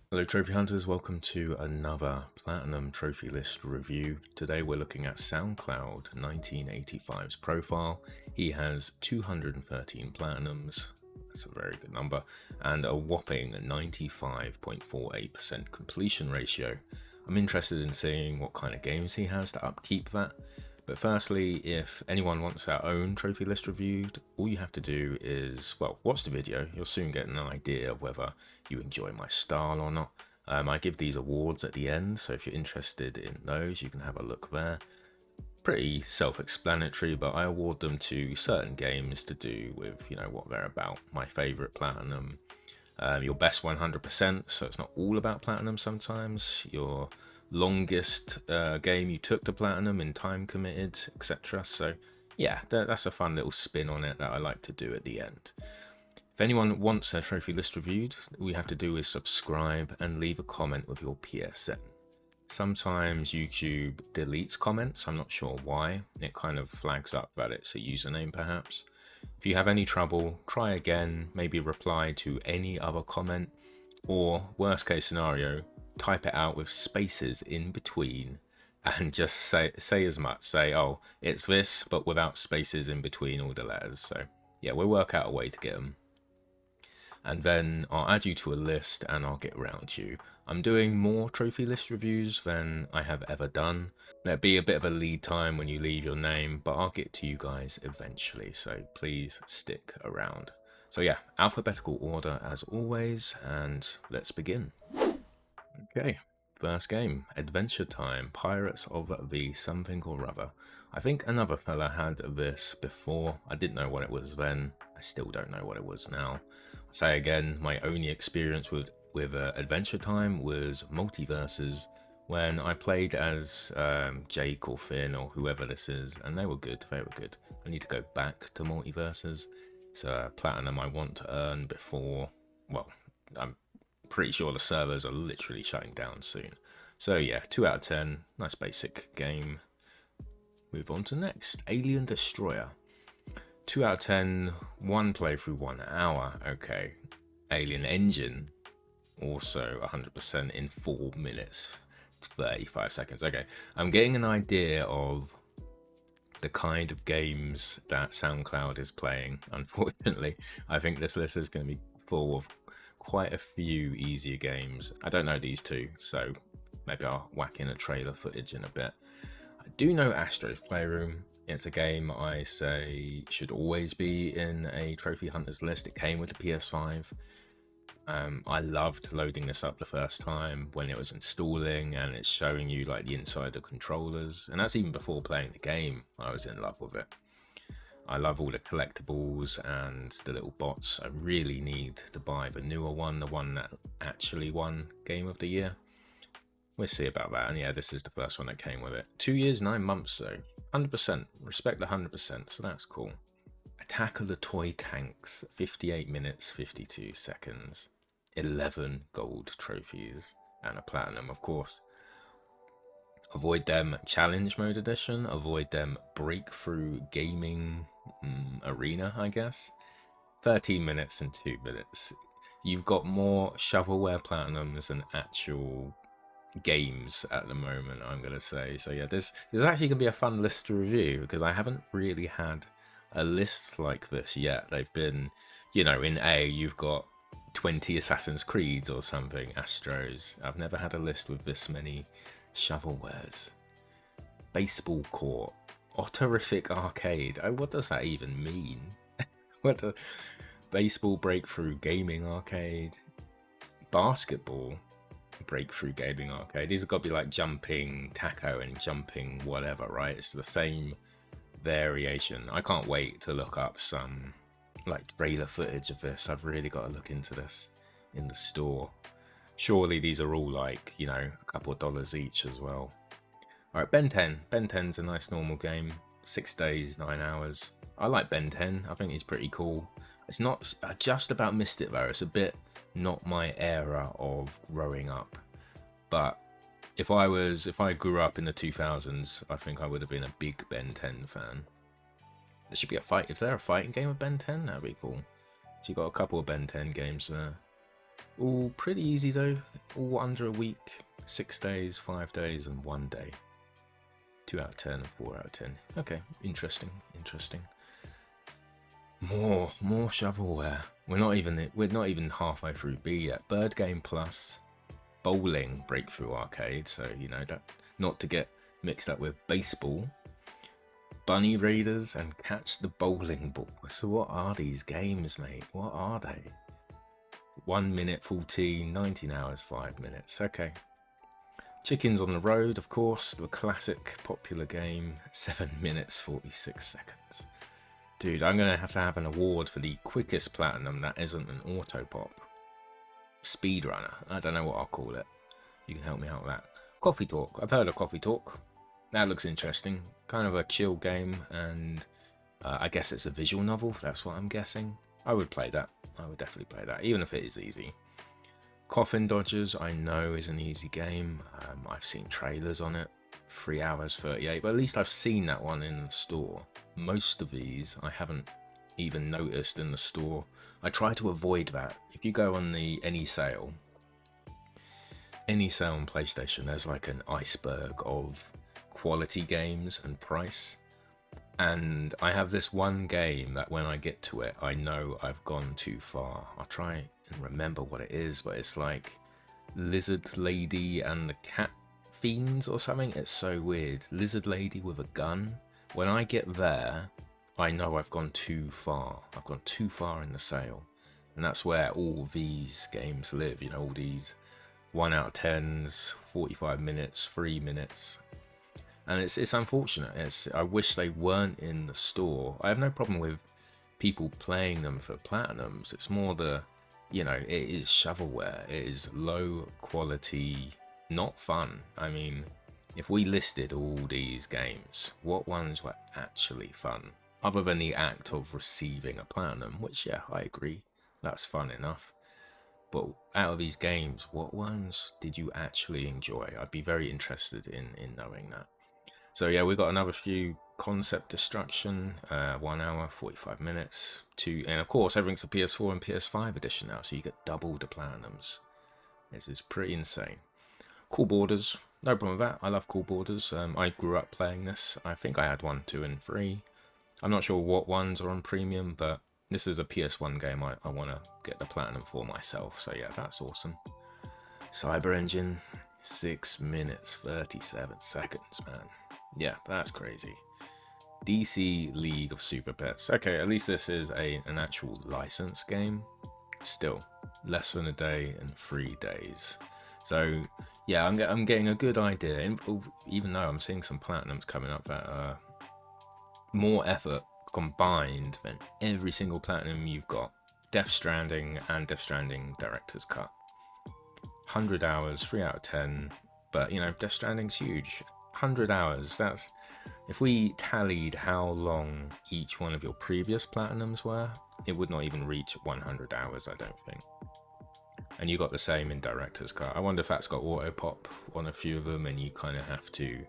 Hello Trophy Hunters, welcome to another Platinum Trophy List review. Today we're looking at SoundCloud 1985's profile. He has 213 Platinums, that's a very good number, and a whopping 95.48% completion ratio. I'm interested in seeing what kind of games he has to upkeep that. But firstly, if anyone wants their own trophy list reviewed, all you have to do is, well, watch the video. You'll soon get an idea of whether you enjoy my style or not. I give these awards at the end, so if you're interested in those, you can have a look there. Pretty self-explanatory, but I award them to certain games to do with, what they're about. My favourite platinum, your best 100%, so it's not all about platinum sometimes. Your longest game you took to platinum in time committed, etc. So yeah, that's a fun little spin on it that I like to do at the end. If anyone wants their trophy list reviewed, all you have to do is subscribe and leave a comment with your PSN. Sometimes YouTube deletes comments, I'm not sure why. It kind of flags up that it's a username perhaps. If you have any trouble, try again, maybe reply to any other comment, or worst case scenario, type it out with spaces in between and just say as much. Say, oh, it's this, but without spaces in between all the letters. So yeah, we'll work out a way to get them. And then I'll add you to a list and I'll get around to you. I'm doing more trophy list reviews than I have ever done. There'll be a bit of a lead time when you leave your name, but I'll get to you guys eventually, so please stick around. So yeah, alphabetical order as always, and let's begin. Okay, first game, Adventure Time, Pirates of the Something or Other. I think another fella had this before. I didn't know what it was then. I still don't know what it was now. I say again, my only experience with Adventure Time was Multiverses, when I played as Jake or Finn or whoever this is, and they were good, I need to go back to Multiverses. It's a platinum I want to earn before, well, I'm pretty sure the servers are literally shutting down soon. So yeah, 2 out of 10, nice basic game. Move on to next, Alien Destroyer. 2 out of 10, 1 playthrough, 1 hour, okay. Alien Engine, also 100% in 4 minutes, 35 seconds, okay. I'm getting an idea of the kind of games that SoundCloud is playing, unfortunately. I think this list is going to be full of quite a few easier games. I don't know these two, so maybe I'll whack in a trailer footage in a bit. I do know Astro's Playroom. It's a game I say should always be in a Trophy Hunters list. It came with the PS5. I loved loading this up the first time when it was installing and it's showing you like the inside of controllers, and that's even before playing the game. I was in love with it. I love all the collectibles and the little bots. I really need to buy the newer one, the one that actually won Game of the Year. We'll see about that. And yeah, this is the first one that came with it. 2 years, 9 months though. 100%. Respect the 100%, so that's cool. Attack of the Toy Tanks. 58 minutes, 52 seconds. 11 gold trophies and a platinum, of course. Avoid them challenge mode edition, avoid them breakthrough gaming arena, I guess. 13 minutes and 2 minutes. You've got more shovelware platinums than actual games at the moment, I'm gonna say. So yeah, there's actually gonna be a fun list to review because I haven't really had a list like this yet. They've been, in A you've got 20 Assassin's Creeds or something, Astros. I've never had a list with this many shovelwares. Baseball court, Otterific arcade. Oh, what does that even mean? What a baseball breakthrough gaming arcade, basketball breakthrough gaming arcade. These have got to be like jumping taco and jumping whatever, right? It's the same variation. I can't wait to look up some like trailer footage of this. I've really got to look into this in the store. Surely these are all like, a couple of dollars each as well. Alright, Ben 10. Ben 10's a nice normal game. 6 days, 9 hours. I like Ben 10. I think he's pretty cool. It's not just about missed it though. It's a bit not my era of growing up. But if I grew up in the 2000s, I think I would have been a big Ben 10 fan. There should be a fight. Is there a fighting game of Ben 10? That'd be cool. So you got a couple of Ben 10 games there. All pretty easy though, all under a week, 6 days, 5 days, and 1 day. 2 out of 10 and 4 out of 10. Okay, interesting, interesting. More shovelware. We're not even halfway through B yet. Bird Game Plus, bowling breakthrough arcade. So you know that not to get mixed up with baseball. Bunny Raiders and Catch the Bowling Ball. So what are these games, mate? What are they? 1 minute 14, 19 hours 5 minutes. Okay. Chickens on the Road, of course, the classic popular game. 7 minutes 46 seconds. Dude, I'm going to have an award for the quickest platinum that isn't an auto pop. Speedrunner. I don't know what I'll call it. You can help me out with that. Coffee Talk. I've heard of Coffee Talk. That looks interesting. Kind of a chill game, and I guess it's a visual novel. That's what I'm guessing. I would play that. I would definitely play that, even if it is easy. Coffin Dodgers, I know, is an easy game. I've seen trailers on it. 3 hours 38, but at least I've seen that one in the store. Most of these I haven't even noticed in the store. I try to avoid that. If you go on the any sale on PlayStation, there's like an iceberg of quality games and price. And I have this one game that when I get to it, I know I've gone too far. I'll try and remember what it is, but it's like Lizard Lady and the Cat Fiends or something. It's so weird. Lizard Lady with a gun. When I get there, I know I've gone too far. I've gone too far in the sale. And that's where all these games live, you know, all these 1 out of 10s, 45 minutes, 3 minutes. And it's unfortunate. I wish they weren't in the store. I have no problem with people playing them for platinums. It's more you know, it is shovelware. It is low quality, not fun. I mean, if we listed all these games, what ones were actually fun? Other than the act of receiving a platinum, which, yeah, I agree, that's fun enough. But out of these games, what ones did you actually enjoy? I'd be very interested in knowing that. So yeah, we've got another few. Concept Destruction, 1 hour, 45 minutes. And of course, everything's a PS4 and PS5 edition now, so you get double the platinums. This is pretty insane. Cool Borders, no problem with that. I love Cool Borders. I grew up playing this. I think I had 1, 2, and 3. I'm not sure what ones are on premium, but this is a PS1 game I want to get the platinum for myself. So yeah, that's awesome. Cyber Engine, 6 minutes 37 seconds, man. Yeah, that's crazy. DC League of Super Pets. Okay, at least this is an actual license game. Still, less than a day and 3 days. So yeah, I'm getting a good idea. Even though I'm seeing some platinums coming up that are more effort combined than every single platinum you've got. Death Stranding and Death Stranding Director's Cut. 100 hours, 3 out of 10. But you know, Death Stranding's huge. 100 hours, that's... If we tallied how long each one of your previous platinums were, it would not even reach 100 hours, I don't think. And you got the same in Director's Cut. I wonder if that's got auto pop on a few of them, and you kind of have to...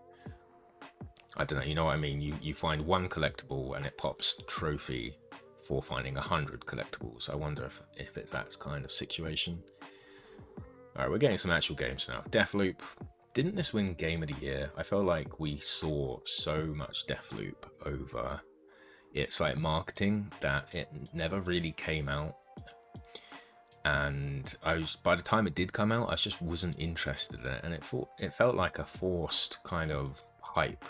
I don't know, you know what I mean? You find one collectible and it pops the trophy for finding 100 collectibles. I wonder if it's that kind of situation. Alright, we're getting some actual games now. Deathloop. Didn't this win Game of the Year? I felt like we saw so much Deathloop over its like marketing that it never really came out. And by the time it did come out, I just wasn't interested in it, and it felt like a forced kind of hype.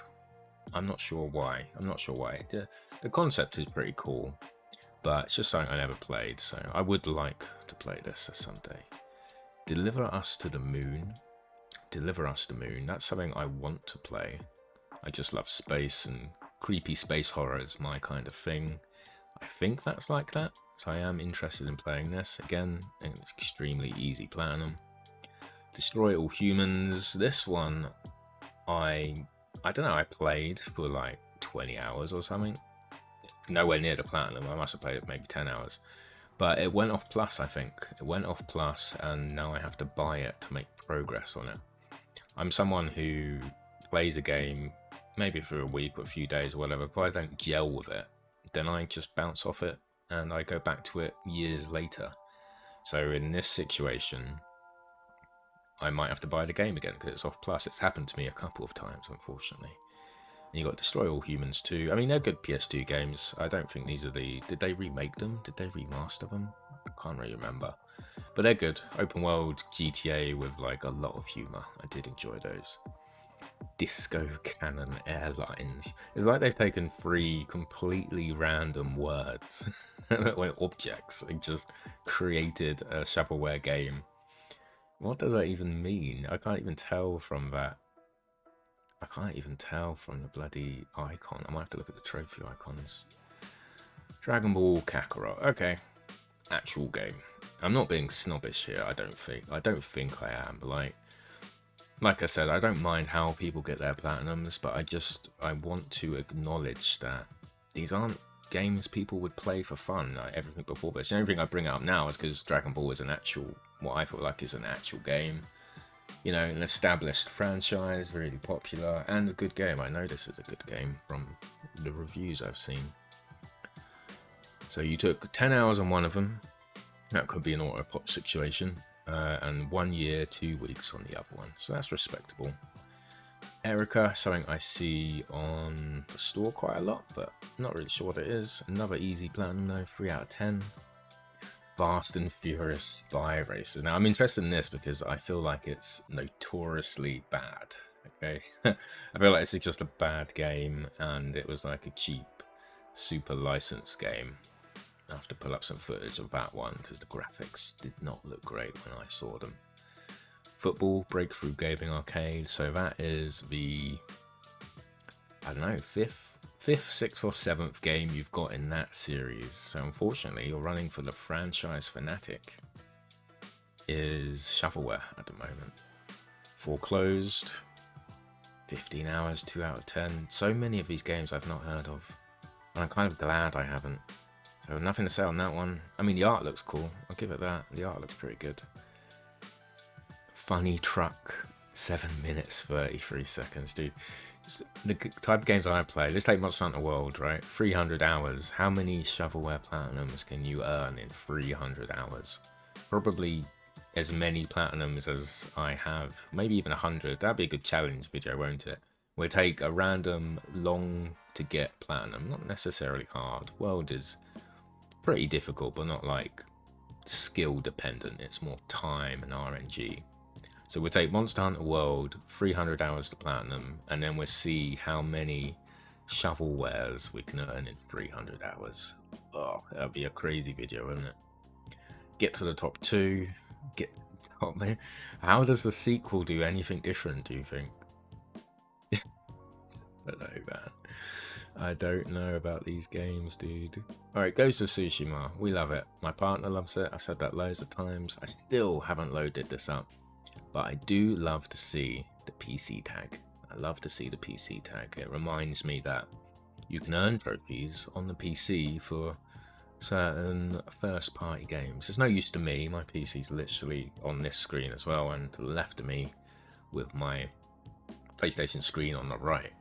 I'm not sure why. The concept is pretty cool, but it's just something I never played, so I would like to play this someday. Deliver Us to the Moon. Deliver Us to the Moon. That's something I want to play. I just love space, and creepy space horror is my kind of thing. I think that's like that, so I am interested in playing this. Again, an extremely easy platinum. Destroy All Humans. This one, I don't know, I played for like 20 hours or something. Nowhere near the platinum. I must have played it maybe 10 hours. But it went off Plus, I think. It went off Plus, and now I have to buy it to make progress on it. I'm someone who plays a game maybe for a week or a few days or whatever, but I don't gel with it. Then I just bounce off it, and I go back to it years later. So in this situation, I might have to buy the game again because it's off Plus. It's happened to me a couple of times, unfortunately. And you got Destroy All Humans too. I mean, they're good PS2 games. I don't think these are the... Did they remake them? Did they remaster them? I can't really remember. But they're good. Open world GTA with like a lot of humour. I did enjoy those. Disco Cannon Airlines. It's like they've taken 3 completely random words, objects, and just created a shovelware game. What does that even mean? I can't even tell from that. I can't even tell from the bloody icon. I might have to look at the trophy icons. Dragon Ball Kakarot. Okay. Actual game. I'm not being snobbish here, I don't think. I don't think I am. Like I said, I don't mind how people get their platinums, but I want to acknowledge that these aren't games people would play for fun, like everything before this. The only thing I bring it up now is because Dragon Ball is an actual, what I feel like is an actual game. You know, an established franchise, really popular, and a good game. I know this is a good game from the reviews I've seen. So you took 10 hours on one of them. That could be an auto-pop situation. And 1 year, 2 weeks on the other one. So that's respectable. Erica, something I see on the store quite a lot, but not really sure what it is. Another easy platinum though, 3 out of 10. Fast and Furious Spy Racer. Now I'm interested in this because I feel like it's notoriously bad. Okay, I feel like it's just a bad game, and it was like a cheap, super licensed game. I have to pull up some footage of that one because the graphics did not look great when I saw them. Football Breakthrough Gaming Arcade. So that is the, I don't know, fifth, 6th or 7th game you've got in that series. So unfortunately, you're running for the franchise fanatic. Is shovelware at the moment. Foreclosed. 15 hours, 2 out of 10. So many of these games I've not heard of. And I'm kind of glad I haven't. So nothing to say on that one. I mean, the art looks cool. I'll give it that. The art looks pretty good. Funny Truck. 7 minutes, 33 seconds, dude. Just the type of games I play. Let's take Monster Hunter World, right? 300 hours. How many shovelware platinums can you earn in 300 hours? Probably as many platinums as I have. Maybe even 100. That'd be a good challenge video, won't it? We'll take a random long to get platinum. Not necessarily hard. World is pretty difficult, but not like skill dependent. It's more time and RNG. So we'll take Monster Hunter World, 300 hours to platinum, and then we'll see how many shovelwares we can earn in 300 hours. Oh, that'll be a crazy video, wouldn't it? Get to the top 2. Get top, man. How does the sequel do anything different, do you think? I don't know, man. I don't know about these games, dude. Alright, Ghost of Tsushima. We love it. My partner loves it. I've said that loads of times. I still haven't loaded this up. But I do love to see the PC tag. I love to see the PC tag. It reminds me that you can earn trophies on the PC for certain first-party games. It's no use to me. My PC's literally on this screen as well, and to the left of me with my PlayStation screen on the right.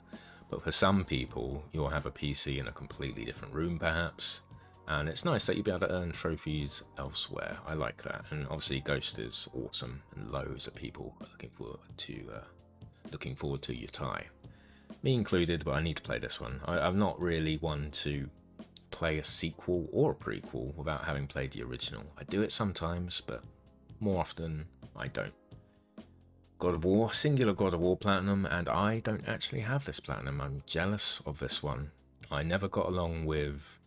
But for some people, you'll have a PC in a completely different room, perhaps. And it's nice that you'll be able to earn trophies elsewhere. I like that. And obviously Ghost is awesome, and loads of people are looking forward to Yutai. Me included, but I need to play this one. I'm not really one to play a sequel or a prequel without having played the original. I do it sometimes, but more often I don't. God of War, singular God of War platinum, and I don't actually have this platinum. I'm jealous of this one. I never got along with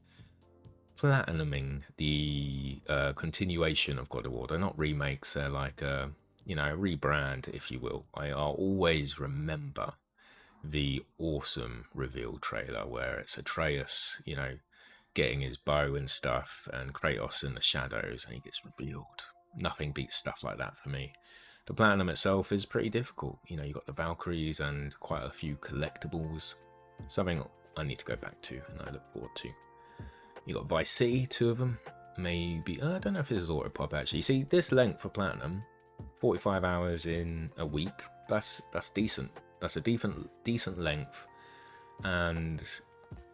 platinuming the continuation of God of War. They're not remakes, they're like a, you know, a rebrand, if you will. I'll always remember the awesome reveal trailer where it's Atreus, you know, getting his bow and stuff, and Kratos in the shadows, and he gets revealed. Nothing beats stuff like that for me. The platinum itself is pretty difficult. You know, you got the Valkyries and quite a few collectibles. Something I need to go back to, and I look forward to. You got Vice City, 2 of them. Maybe, I don't know if this is auto-pop actually. See, this length for platinum, 45 hours in a week, that's decent. That's a decent length. And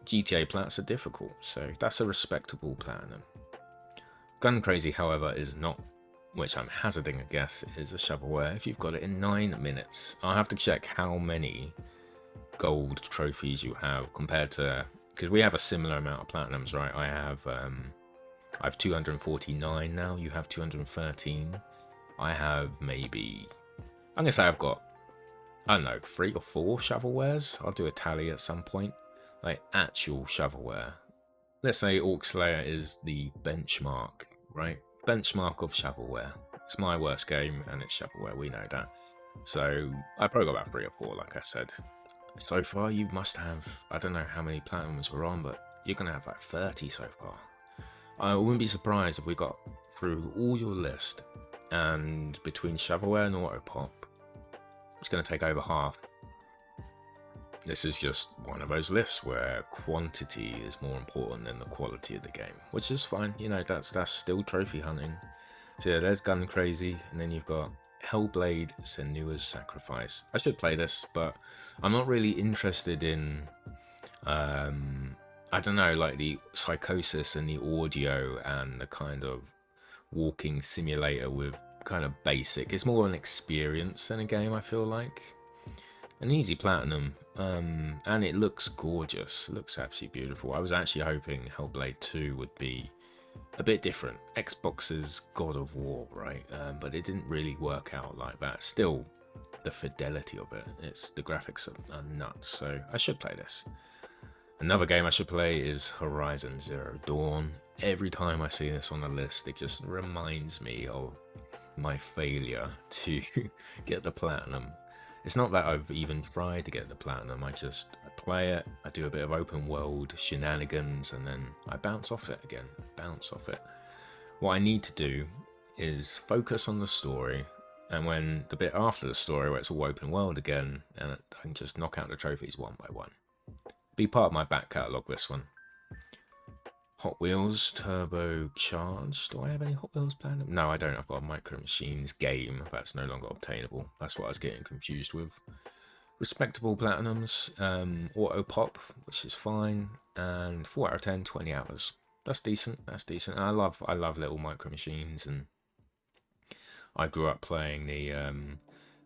GTA plats are difficult, so that's a respectable platinum. Gun Crazy, however, is not which I'm hazarding a guess is a shovelware, if you've got it in 9 minutes. I'll have to check how many gold trophies you have compared to, because we have a similar amount of platinums, right? I have 249 now, you have 213. I have maybe, I'm gonna say I've got, I don't know, 3 or 4 shovelwares. I'll do a tally at some point, like actual shovelware. Let's say Orc Slayer is the benchmark, right? Benchmark of shovelware. It's my worst game and it's shovelware, we know that. So I probably got about 3 or 4, like I said. So far you must have, I don't know how many platinums we're on, but you're gonna have like 30 so far. I wouldn't be surprised if we got through all your list, and between shovelware and auto pop, it's gonna take over half. This is just one of those lists where quantity is more important than the quality of the game, which is fine. You know, that's still trophy hunting. So yeah, there's Gun Crazy, and then you've got Hellblade: Senua's Sacrifice. I should play this, but I'm not really interested in, I don't know, like the psychosis and the audio and the kind of walking simulator with kind of basic. It's more an experience than a game, I feel like. An easy platinum, and it looks gorgeous. It looks absolutely beautiful. I was actually hoping Hellblade 2 would be a bit different. Xbox's God of War, right? But it didn't really work out like that. Still, the fidelity of it, the graphics are nuts, so I should play this. Another game I should play is Horizon Zero Dawn. Every time I see this on the list, it just reminds me of my failure to get the platinum. It's not that I've even tried to get the platinum, I play it, I do a bit of open world shenanigans, and then I bounce off it again, What I need to do is focus on the story, and when the bit after the story where it's all open world again, and I can just knock out the trophies one by one. Be part of my back catalogue, this one. Hot Wheels Turbo Charged. Do I have any Hot Wheels platinum? No, I don't. I've got a Micro Machines game that's no longer obtainable. That's what I was getting confused with. Respectable platinums. Auto Pop, which is fine. And 4 out of 10, 20 hours. That's decent. That's decent. And I love little Micro Machines, and I grew up playing the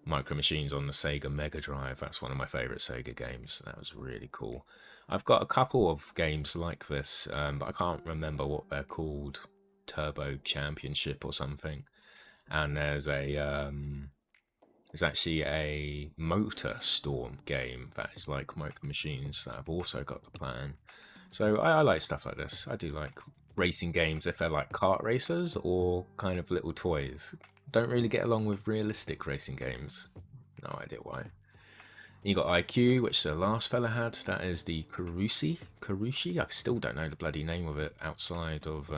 Micro Machines on the Sega Mega Drive. That's one of my favourite Sega games. That was really cool. I've got a couple of games like this, but I can't remember what they're called. Turbo Championship or something. And there's actually a Motor Storm game that is like Micro Machines that I've also got the plan. So I like stuff like this. I do like racing games if they're like kart racers or kind of little toys. Don't really get along with realistic racing games. No idea why. You got IQ, which the last fella had. That is the Karushi. I still don't know the bloody name of it outside of.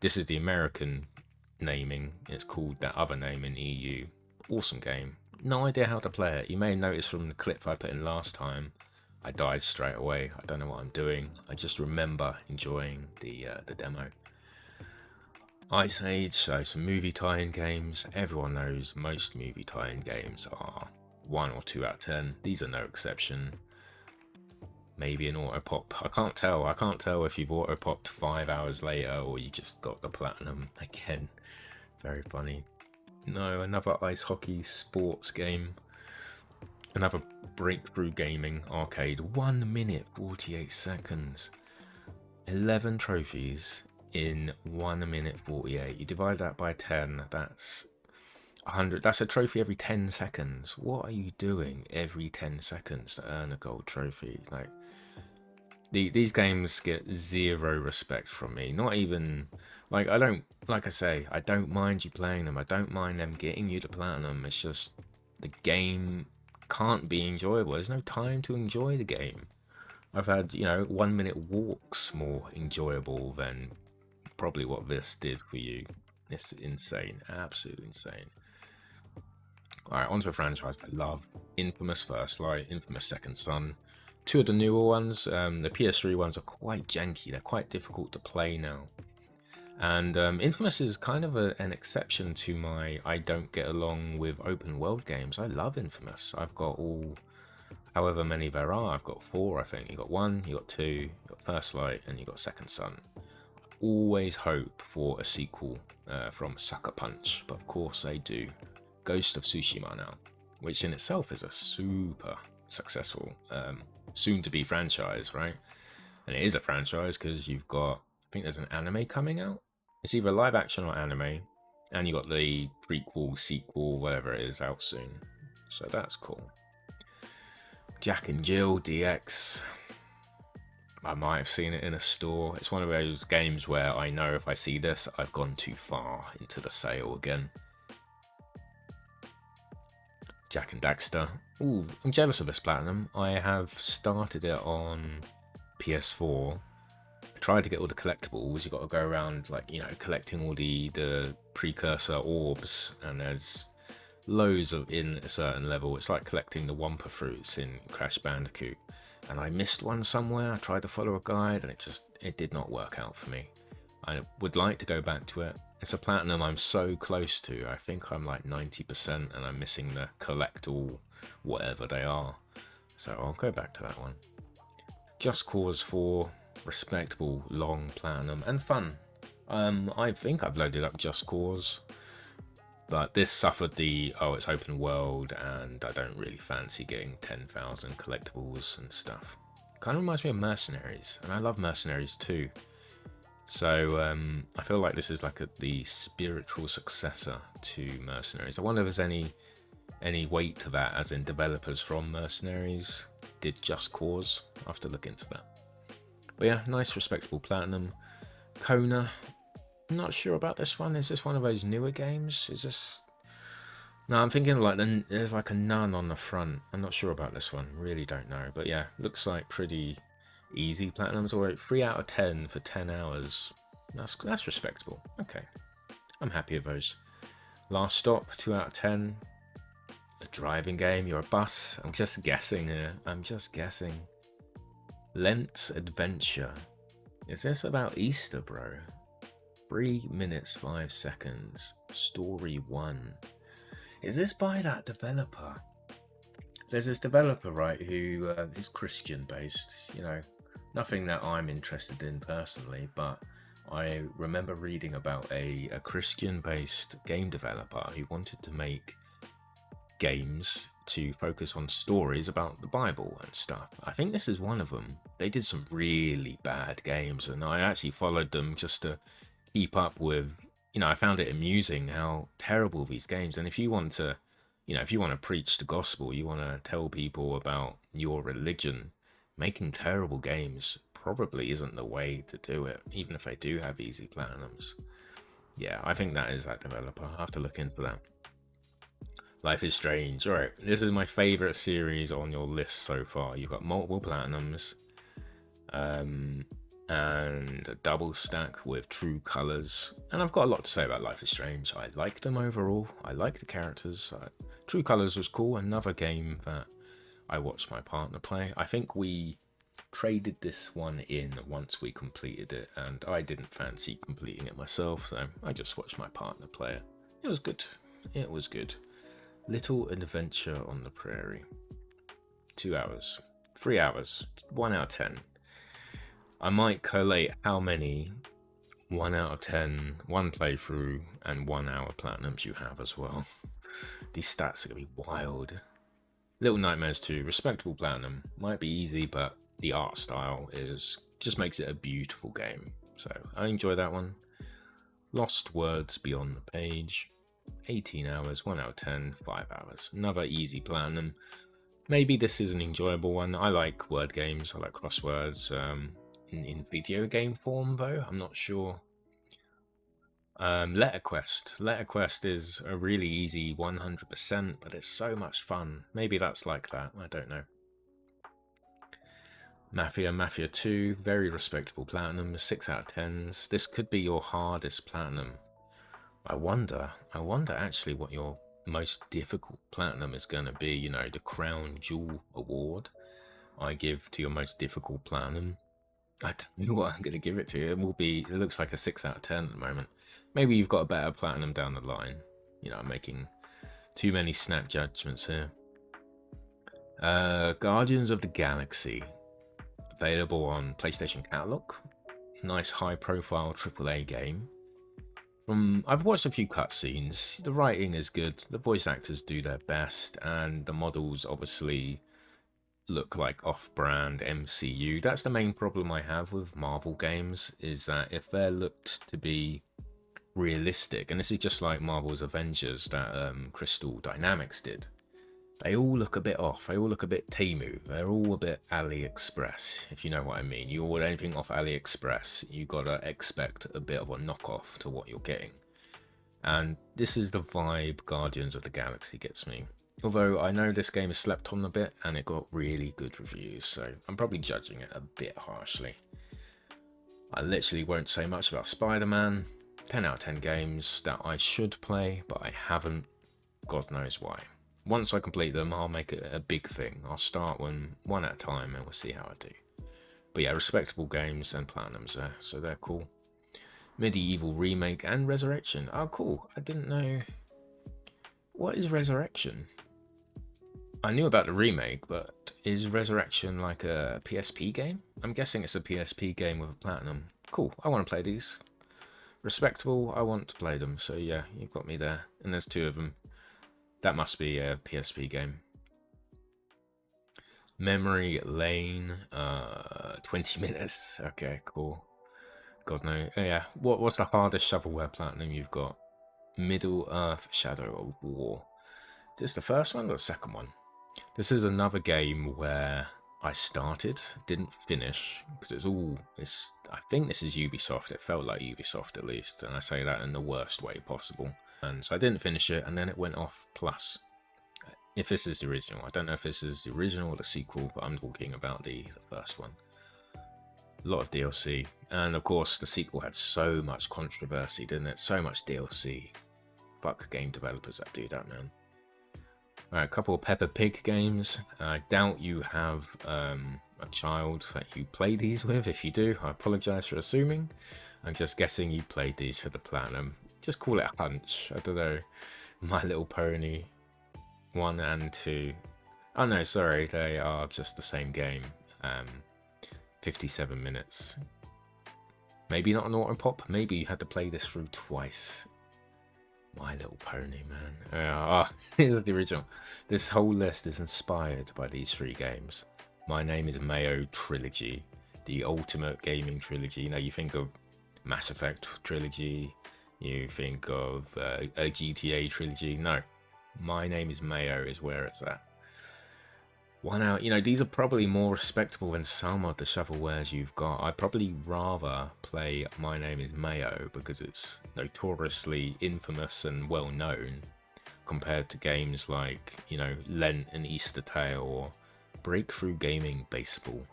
This is the American naming. It's called that other name in EU. Awesome game. No idea how to play it. You may have noticed from the clip I put in last time, I died straight away. I don't know what I'm doing. I just remember enjoying the demo. Ice Age, so some movie tie-in games. Everyone knows most movie tie-in games are 1 or 2 out of 10. These are no exception. Maybe an auto pop. I can't tell if you've auto popped 5 hours later or you just got the platinum again. Very funny. No, another ice hockey sports game. Another Breakthrough Gaming arcade. 1 minute 48 seconds. 11 trophies in 1 minute 48. You divide that by 10, that's 100. That's a trophy every 10 seconds. What are you doing every 10 seconds to earn a gold trophy? Like, these games get zero respect from me. Not even, like, like I say, I don't mind you playing them. I don't mind them getting you the platinum. It's just the game can't be enjoyable. There's no time to enjoy the game. I've had, 1 minute walks more enjoyable than probably what this did for you. It's insane. Absolutely insane. Alright, onto a franchise I love. Infamous First Light, Infamous Second Son. 2 of the newer ones. The PS3 ones are quite janky. They're quite difficult to play now. And Infamous is kind of an exception to my I don't get along with open world games. I love Infamous. I've got however many there are. I've got 4, I think. You got 1, you got 2, you got First Light, and you got Second Son. always hope for a sequel from Sucker Punch, but of course they do. Ghost of Tsushima now, which in itself is a super successful soon-to-be franchise, right? And it is a franchise because you've got, I think there's an anime coming out. It's either live action or anime, and you got the prequel, sequel, whatever it is, out soon. So that's cool. Jack and Jill DX. I might have seen it in a store. It's one of those games where I know if I see this, I've gone too far into the sale again. Jack and Daxter. Ooh, I'm jealous of this platinum. I have started it on PS4. I tried to get all the collectibles. You got to go around, like, you know, collecting all the precursor orbs, and there's loads of in a certain level. It's like collecting the Wumpa fruits in Crash Bandicoot. And I missed one somewhere. I tried to follow a guide, and it did not work out for me. I would like to go back to it. It's a platinum I'm so close to. I think I'm like 90%, and I'm missing the collect all whatever they are. So I'll go back to that one. Just Cause 4, respectable, long platinum, and fun. I think I've loaded up Just Cause, but this suffered the, it's open world, and I don't really fancy getting 10,000 collectibles and stuff. Kind of reminds me of Mercenaries, and I love Mercenaries too. So I feel like this is like the spiritual successor to Mercenaries. I wonder if there's any weight to that, as in developers from Mercenaries did Just Cause. I'll have to look into that. But yeah, nice respectable platinum. Kona. I'm not sure about this one. Is this one of those newer games? Is this... No, I'm thinking like there's like a nun on the front. I'm not sure about this one. Really don't know. But yeah, looks like pretty easy platinums. Or 3 out of 10 for 10 hours. That's respectable. Okay. I'm happy with those. Last Stop, 2 out of 10. A driving game. You're a bus. I'm just guessing here. I'm just guessing. Lent's Adventure. Is this about Easter, bro? 3 minutes 5 seconds. Story 1. Is this by that developer? There's this developer, right, who is Christian based. You know, nothing that I'm interested in personally, but I remember reading about a Christian based game developer who wanted to make games to focus on stories about the Bible and stuff. I think this is one of them. They did some really bad games, and I actually followed them just to keep up with, you know, I found it amusing how terrible these games. And if you want to, you know, if you want to preach the gospel, you want to tell people about your religion, making terrible games probably isn't the way to do it, even if they do have easy platinums. Yeah, I think that is that developer. I'll have to look into that. Life is Strange. Alright, this is my favourite series on your list so far. You've got multiple platinums, and a double stack with True Colors. And I've got a lot to say about Life is Strange. I like them overall. I like the characters. True Colors was cool. Another game that I watched my partner play. I think we traded this one in once we completed it, and I didn't fancy completing it myself, so I just watched my partner play it. It was good. It was good. Little Adventure on the Prairie. 2 hours. 3 hours. 1 out of 10. I might collate how many 1 out of 10, 1 playthrough, and 1 hour platinums you have as well. These stats are going to be wild. Little Nightmares 2, respectable platinum. Might be easy, but the art style just makes it a beautiful game. So I enjoy that one. Lost Words Beyond the Page. 18 hours, 1 out of 10, 5 hours. Another easy platinum. Maybe this is an enjoyable one. I like word games, I like crosswords. In video game form though, I'm not sure. Letter Quest is a really easy 100%, but it's so much fun. Maybe that's like that, I don't know. Mafia 2, very respectable platinum, 6 out of 10s. This could be your hardest platinum. I wonder actually what your most difficult platinum is going to be. You know, the Crown Jewel Award I give to your most difficult platinum. I don't know what I'm going to give it to. It looks like a 6 out of 10 at the moment. Maybe you've got a better platinum down the line. You know, I'm making too many snap judgments here. Guardians of the Galaxy. Available on PlayStation Catalog. nice high-profile AAA game. I've watched a few cutscenes. The writing is good, the voice actors do their best, and the models obviously look like off-brand MCU. That's the main problem I have with Marvel games, is that if they're looked to be realistic, and this is just like Marvel's Avengers that Crystal Dynamics did, they all look a bit off, they all look a bit Temu, they're all a bit AliExpress, if you know what I mean. You order anything off AliExpress, you gotta expect a bit of a knockoff to what you're getting. And this is the vibe Guardians of the Galaxy gets me. Although I know this game is slept on a bit and it got really good reviews, so I'm probably judging it a bit harshly. I literally won't say much about Spider-Man. 10 out of 10 games that I should play, but I haven't. God knows why. Once I complete them, I'll make it a big thing. I'll start one at a time and we'll see how I do. But yeah, respectable games and platinums there, so they're cool. Medieval Remake and Resurrection. Oh, cool. I didn't know. What is Resurrection? I knew about the remake, but is Resurrection like a PSP game? I'm guessing it's a PSP game with a platinum. Cool, I want to play these. Respectable, I want to play them. So yeah, you've got me there. And there's 2 of them. That must be a PSP game. Memory Lane, 20 minutes. Okay, cool. God no. Oh, yeah, what's the hardest shovelware platinum you've got? Middle Earth Shadow of War. Is this the first one or the second one? This is another game where I started, didn't finish, because I think this is Ubisoft. It felt like Ubisoft at least, and I say that in the worst way possible. And so I didn't finish it, and then it went off Plus. If this is the original, I don't know if this is the original or the sequel, but I'm talking about the first one. A lot of DLC, and of course the sequel had so much controversy, didn't it? So much DLC. Fuck game developers that do that, man. Alright, a couple of Peppa Pig games. I doubt you have a child that you play these with. If you do, I apologise for assuming. I'm just guessing you played these for the platinum. Just call it a hunch. I don't know. My Little Pony 1 and 2. Oh no, sorry, they are just the same game. 57 minutes. Maybe not an auto pop. Maybe you had to play this through twice. My Little Pony, man. Here's the original. This whole list is inspired by these 3 games. My Name is Mayo Trilogy, the ultimate gaming trilogy. You know, you think of Mass Effect Trilogy, you think of a GTA trilogy. No, My Name is Mayo is where it's at. One out, you know, these are probably more respectable than some of the shovelwares you've got. I'd probably rather play My Name is Mayo because it's notoriously infamous and well known compared to games like, you know, Lent and Easter Tale or Breakthrough Gaming Baseball.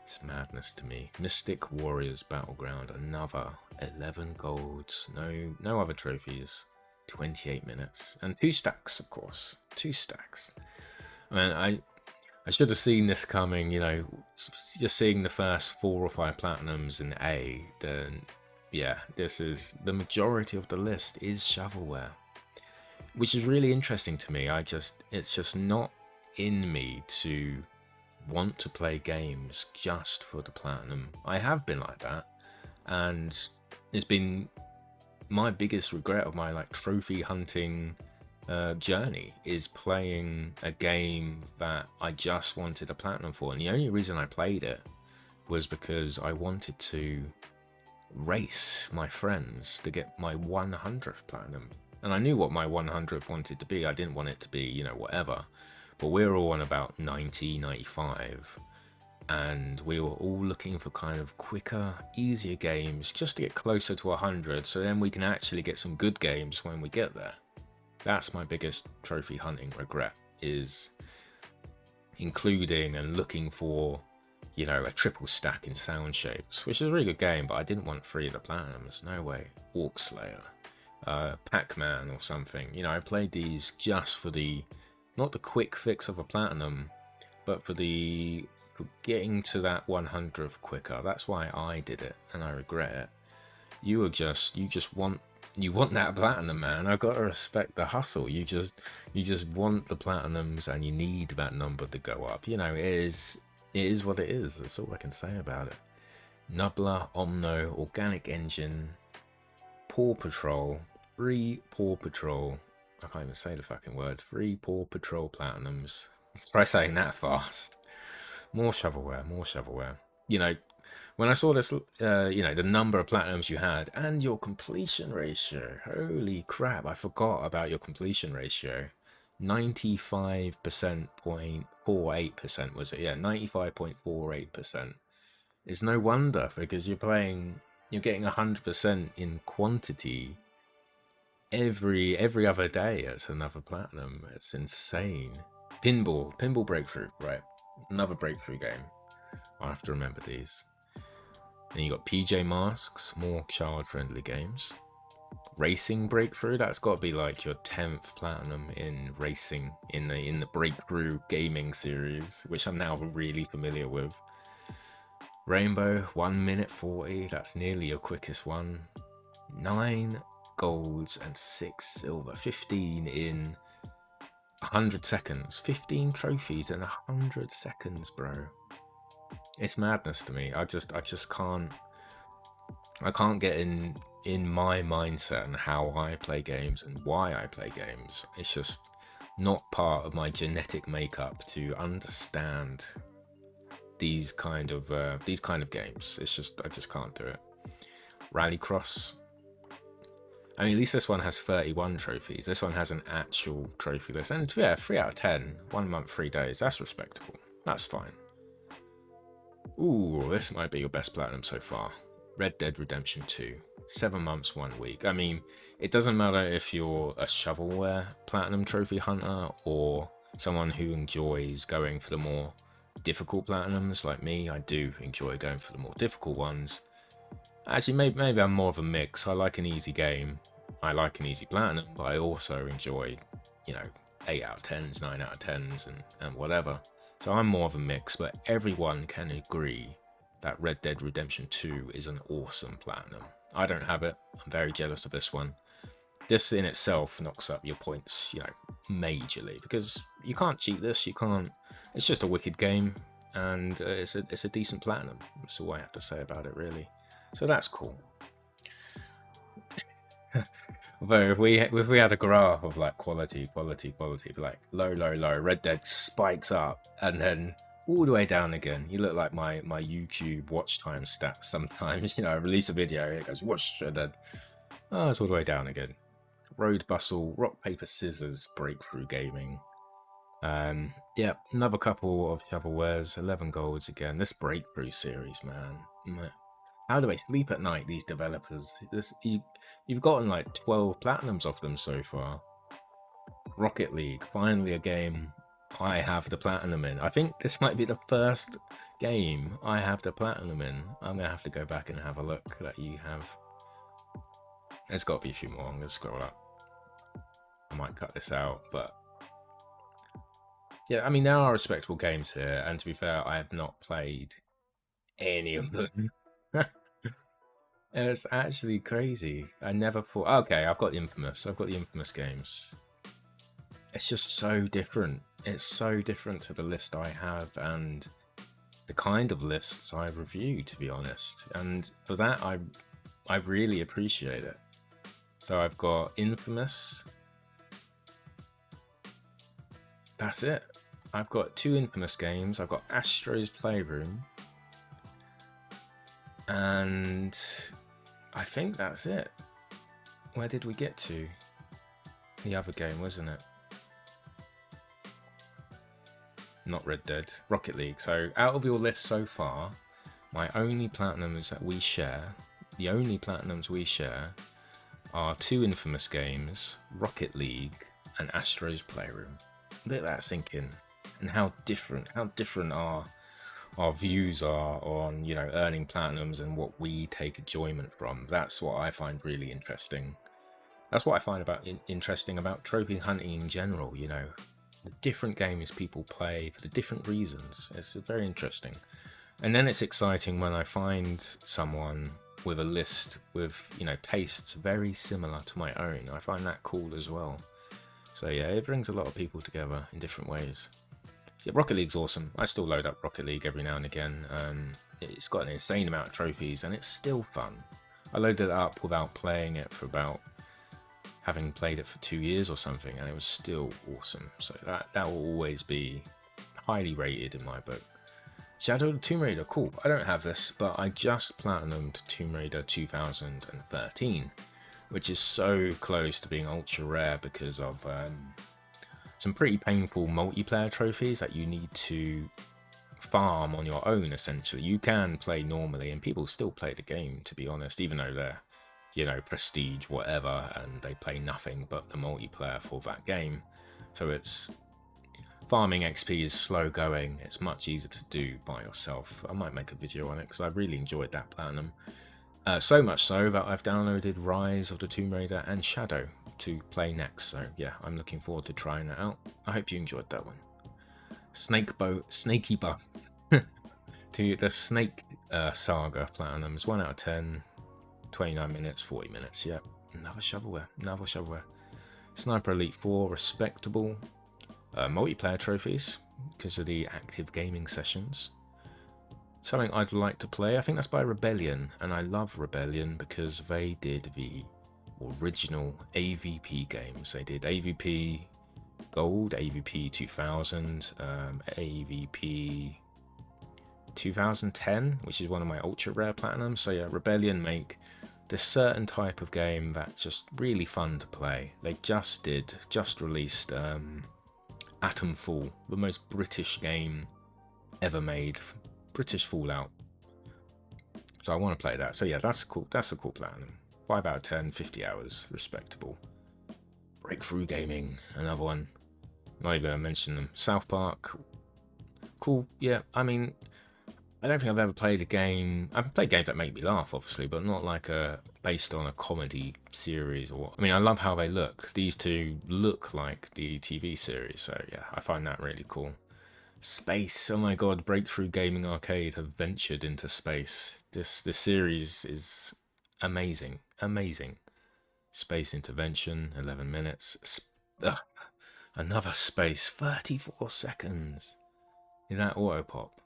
It's madness to me. Mystic Warriors Battleground, another 11 golds, no other trophies, 28 minutes, and 2 stacks, of course, 2 stacks. I mean, I should have seen this coming, you know, just seeing the first 4 or 5 platinums in A, then yeah, this is, the majority of the list is shovelware, which is really interesting to me. It's just not in me to want to play games just for the platinum. I have been like that, and it's been my biggest regret of my like trophy hunting journey is playing a game that I just wanted a platinum for, and the only reason I played it was because I wanted to race my friends to get my 100th platinum, and I knew what my 100th wanted to be. I didn't want it to be, you know, whatever, but we were all on about 90, 95, and we were all looking for kind of quicker, easier games just to get closer to 100, so then we can actually get some good games when we get there. That's my biggest trophy hunting regret, is including and looking for, you know, a triple stack in Sound Shapes, which is a really good game, but I didn't want 3 of the platinums. No way. Orc Slayer, Pac-Man or something. You know, I played these just for the, not the quick fix of a platinum, but for getting to that 100th quicker. That's why I did it, and I regret it. You want that platinum, man. I've got to respect the hustle. You just want the platinums, and you need that number to go up. You know, it is what it is. That's all I can say about it. Nubla, Omno, Organic Engine, Paw Patrol, 3 Paw Patrol. I can't even say the fucking word. 3 Paw Patrol Platinums. Try saying that fast. More shovelware, more shovelware. You know, when I saw this, the number of platinums you had and your completion ratio. Holy crap, I forgot about your completion ratio. 95.48% was it? Yeah, 95.48%. It's no wonder, because you're getting 100% in quantity every other day. It's another platinum. It's insane. Pinball Breakthrough, right? Another breakthrough game. I have to remember these. Then you got PJ Masks, more child-friendly games. Racing Breakthrough, that's got to be like your 10th platinum in racing in the Breakthrough gaming series, which I'm now really familiar with. Rainbow, 1 minute 40, that's nearly your quickest one. 9 golds and 6 silver, 15 in 100 seconds. 15 trophies in 100 seconds, bro. It's madness to me. I just can't get in my mindset and how I play games and why I play games. It's just not part of my genetic makeup to understand these kind of games. It's just, I just can't do it. Rallycross. I mean, at least this one has 31 trophies. This one has an actual trophy list. And yeah, 3 out of 10. 1 month, 3 days. That's respectable. That's fine. Ooh, this might be your best platinum so far. Red Dead Redemption 2. 7 months, 1 week. I mean, it doesn't matter if you're a shovelware platinum trophy hunter or someone who enjoys going for the more difficult platinums like me. I do enjoy going for the more difficult ones. Actually, maybe I'm more of a mix. I like an easy game. I like an easy platinum, but I also enjoy, 8 out of 10s, 9 out of 10s, and whatever. So I'm more of a mix, but everyone can agree that Red Dead Redemption 2 is an awesome platinum. I don't have it. I'm very jealous of this one. This in itself knocks up your points, majorly, because you can't cheat this. You can't. It's just a wicked game, and it's a decent platinum. That's all I have to say about it, really. So that's cool. Although if we had a graph of like quality, like low, Red Dead spikes up and then all the way down again. You look like my YouTube watch time stats sometimes. I release a video, it goes whoosh, and then it's all the way down again. Road Bustle, Rock Paper Scissors, Breakthrough Gaming. Yeah, another couple of shovelwares, 11 golds again. This Breakthrough series, man. How do they sleep at night, these developers? You've gotten like 12 platinums off them so far. Rocket League, finally a game I have the platinum in. I think this might be the first game I have the platinum in. I'm going to have to go back and have a look that you have. There's got to be a few more. I'm going to scroll up. I might cut this out, but yeah, I mean, there are respectable games here, and to be fair, I have not played any of them. And it's actually crazy. I never thought, okay, I've got the Infamous games. It's just so different. It's so different to the list I have and the kind of lists I review, to be honest. And for that, I really appreciate it. So I've got Infamous. That's it. I've got 2 Infamous games. I've got Astro's Playroom. And I think that's it. Where did we get to? The other game, wasn't it? Not Red Dead. Rocket League. So out of your list so far, my only platinums that we share, the only platinums we share, are 2 Infamous games, Rocket League and Astro's Playroom. Let that sink in. And how different our views are on, earning platinums and what we take enjoyment from. That's what I find really interesting. That's what I find interesting about trophy hunting in general, the different games people play for the different reasons. It's very interesting. And then it's exciting when I find someone with a list with, tastes very similar to my own. I find that cool as well. So yeah, it brings a lot of people together in different ways. Yeah, Rocket League's awesome. I still load up Rocket League every now and again. it's got an insane amount of trophies, and it's still fun. I loaded it up without playing it for about, having played it for 2 years or something, and it was still awesome. So that will always be highly rated in my book. Shadow of the Tomb Raider, cool. I don't have this, but I just platinumed Tomb Raider 2013, which is so close to being ultra rare because of some pretty painful multiplayer trophies that you need to farm on your own. Essentially, you can play normally and people still play the game, to be honest, even though they're, you know, prestige whatever, and they play nothing but the multiplayer for that game. So it's farming XP is slow going. It's much easier to do by yourself. I might make a video on it because I really enjoyed that platinum. So much so that I've downloaded Rise of the Tomb Raider and Shadow to play next. So yeah, I'm looking forward to trying that out. I hope you enjoyed that one. Snaky Bust to the Snake Saga Platinums. 1 out of 10, 29 minutes, 40 minutes. Yep, another shovelware. Sniper Elite 4, respectable. Multiplayer trophies because of the active gaming sessions. Something I'd like to play, I think that's by Rebellion, and I love Rebellion because they did the original AVP games. They did AVP Gold, AVP 2000, AVP 2010, which is one of my ultra rare platinums. So yeah, Rebellion make this certain type of game that's just really fun to play. They just released Atomfall, the most British game ever made, British Fallout. So I want to play that. So yeah, that's cool. That's a cool platinum. 5 out of 10, 50 hours, respectable. Breakthrough Gaming, another one. Not even gonna mention them. South Park, cool. Yeah, I mean, I don't think I've ever played a game. I've played games that make me laugh, obviously, but not like based on a comedy series. Or I mean, I love how they look. These two look like the TV series, so yeah, I find that really cool. Space, oh my god, Breakthrough Gaming Arcade have ventured into space. This series is amazing. Space Intervention, 11 minutes. Another space, 34 seconds. Is that auto pop?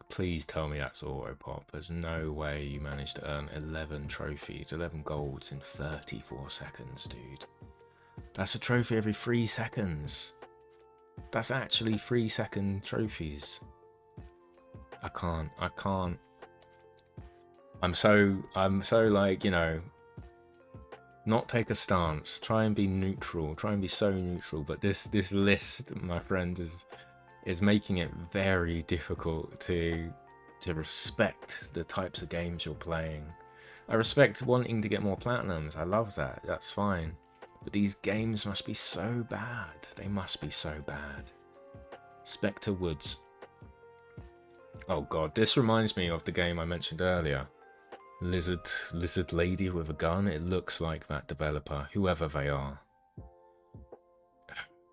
Please tell me that's auto pop. There's no way you managed to earn 11 trophies, 11 golds in 34 seconds, dude. That's a trophy every 3 seconds. That's actually 3-second trophies. I can't. I'm so like, you know, not take a stance. Try and be neutral. Try and be so neutral. But this list, my friend, is making it very difficult to respect the types of games you're playing. I respect wanting to get more platinums. I love that. That's fine. But these games must be so bad. They must be so bad. Spectre Woods. Oh god, this reminds me of the game I mentioned earlier. Lizard Lady with a gun. It looks like that developer, whoever they are.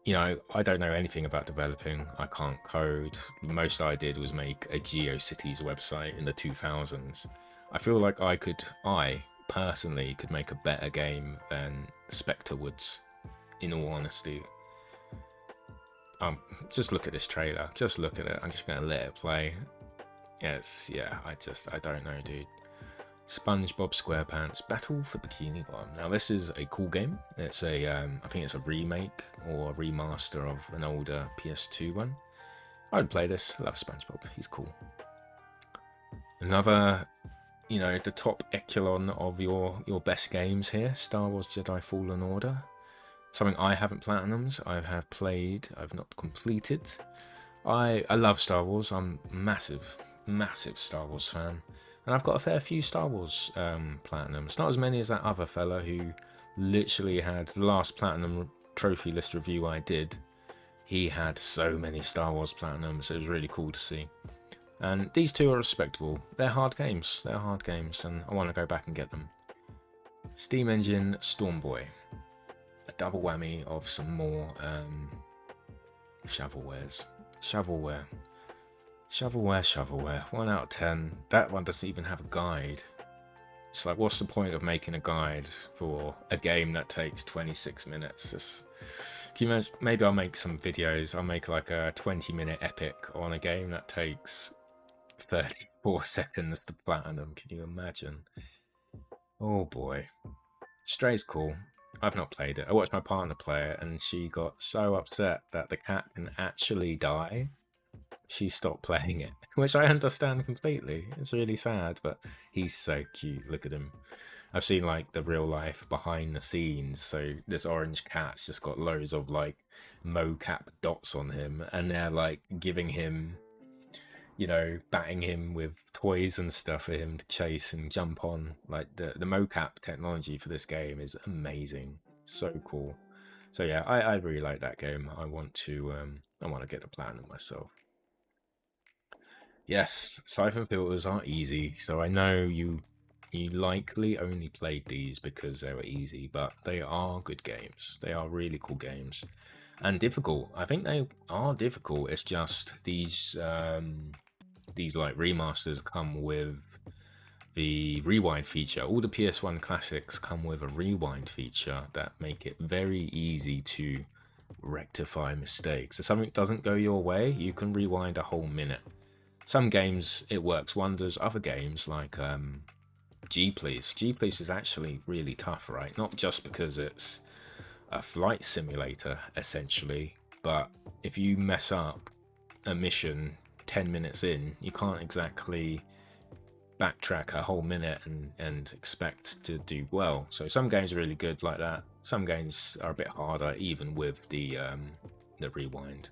You know, I don't know anything about developing. I can't code. The most I did was make a GeoCities website in the 2000s. I feel like I personally could make a better game than Spectre Woods, in all honesty. Just look at this trailer. Just look at it. I'm just gonna let it play. Yes, yeah. I don't know, dude. SpongeBob SquarePants Battle for Bikini Bottom. Now this is a cool game. It's a I think it's a remake or a remaster of an older PS2 one. I would play this. I love SpongeBob. He's cool. Another, you know, the top echelon of your best games here. Star Wars Jedi Fallen Order. Something I haven't platinums. I have played. I've not completed. I love Star Wars. I'm massive Star Wars fan. And I've got a fair few Star Wars platinums. Not as many as that other fella who literally had the last platinum trophy list review I did. He had so many Star Wars platinums. It was really cool to see. And these two are respectable. They're hard games. And I want to go back and get them. Steam Engine Stormboy. A double whammy of some more shovelwares. Shovelware. 1 out of 10. That one doesn't even have a guide. It's like, what's the point of making a guide for a game that takes 26 minutes? Can you imagine? Maybe I'll make some videos. I'll make like a 20-minute epic on a game that takes 34 seconds to platinum. Can you imagine? Oh boy. Stray's cool. I've not played it. I watched my partner play it, and she got so upset that the cat can actually die. She stopped playing it, which I understand completely. It's really sad, but he's so cute. Look at him. I've seen like the real life behind the scenes. So this orange cat's just got loads of like mocap dots on him, and they're like giving him, you know, batting him with toys and stuff for him to chase and jump on. Like the mocap technology for this game is amazing. So cool. So yeah, I really like that game. I want to get the platinum myself. Yes, siphon filters are easy, so I know you likely only played these because they were easy, but they are good games. They are really cool games. And difficult. I think they are difficult. It's just these like remasters come with the rewind feature. All the PS1 classics come with a rewind feature that make it very easy to rectify mistakes. If something doesn't go your way, you can rewind a whole minute. Some games it works wonders. Other games like G-Police is actually really tough, right? Not just because it's a flight simulator essentially, but if you mess up a mission 10 minutes in, you can't exactly backtrack a whole minute and expect to do well. So some games are really good like that. Some games are a bit harder even with the rewind.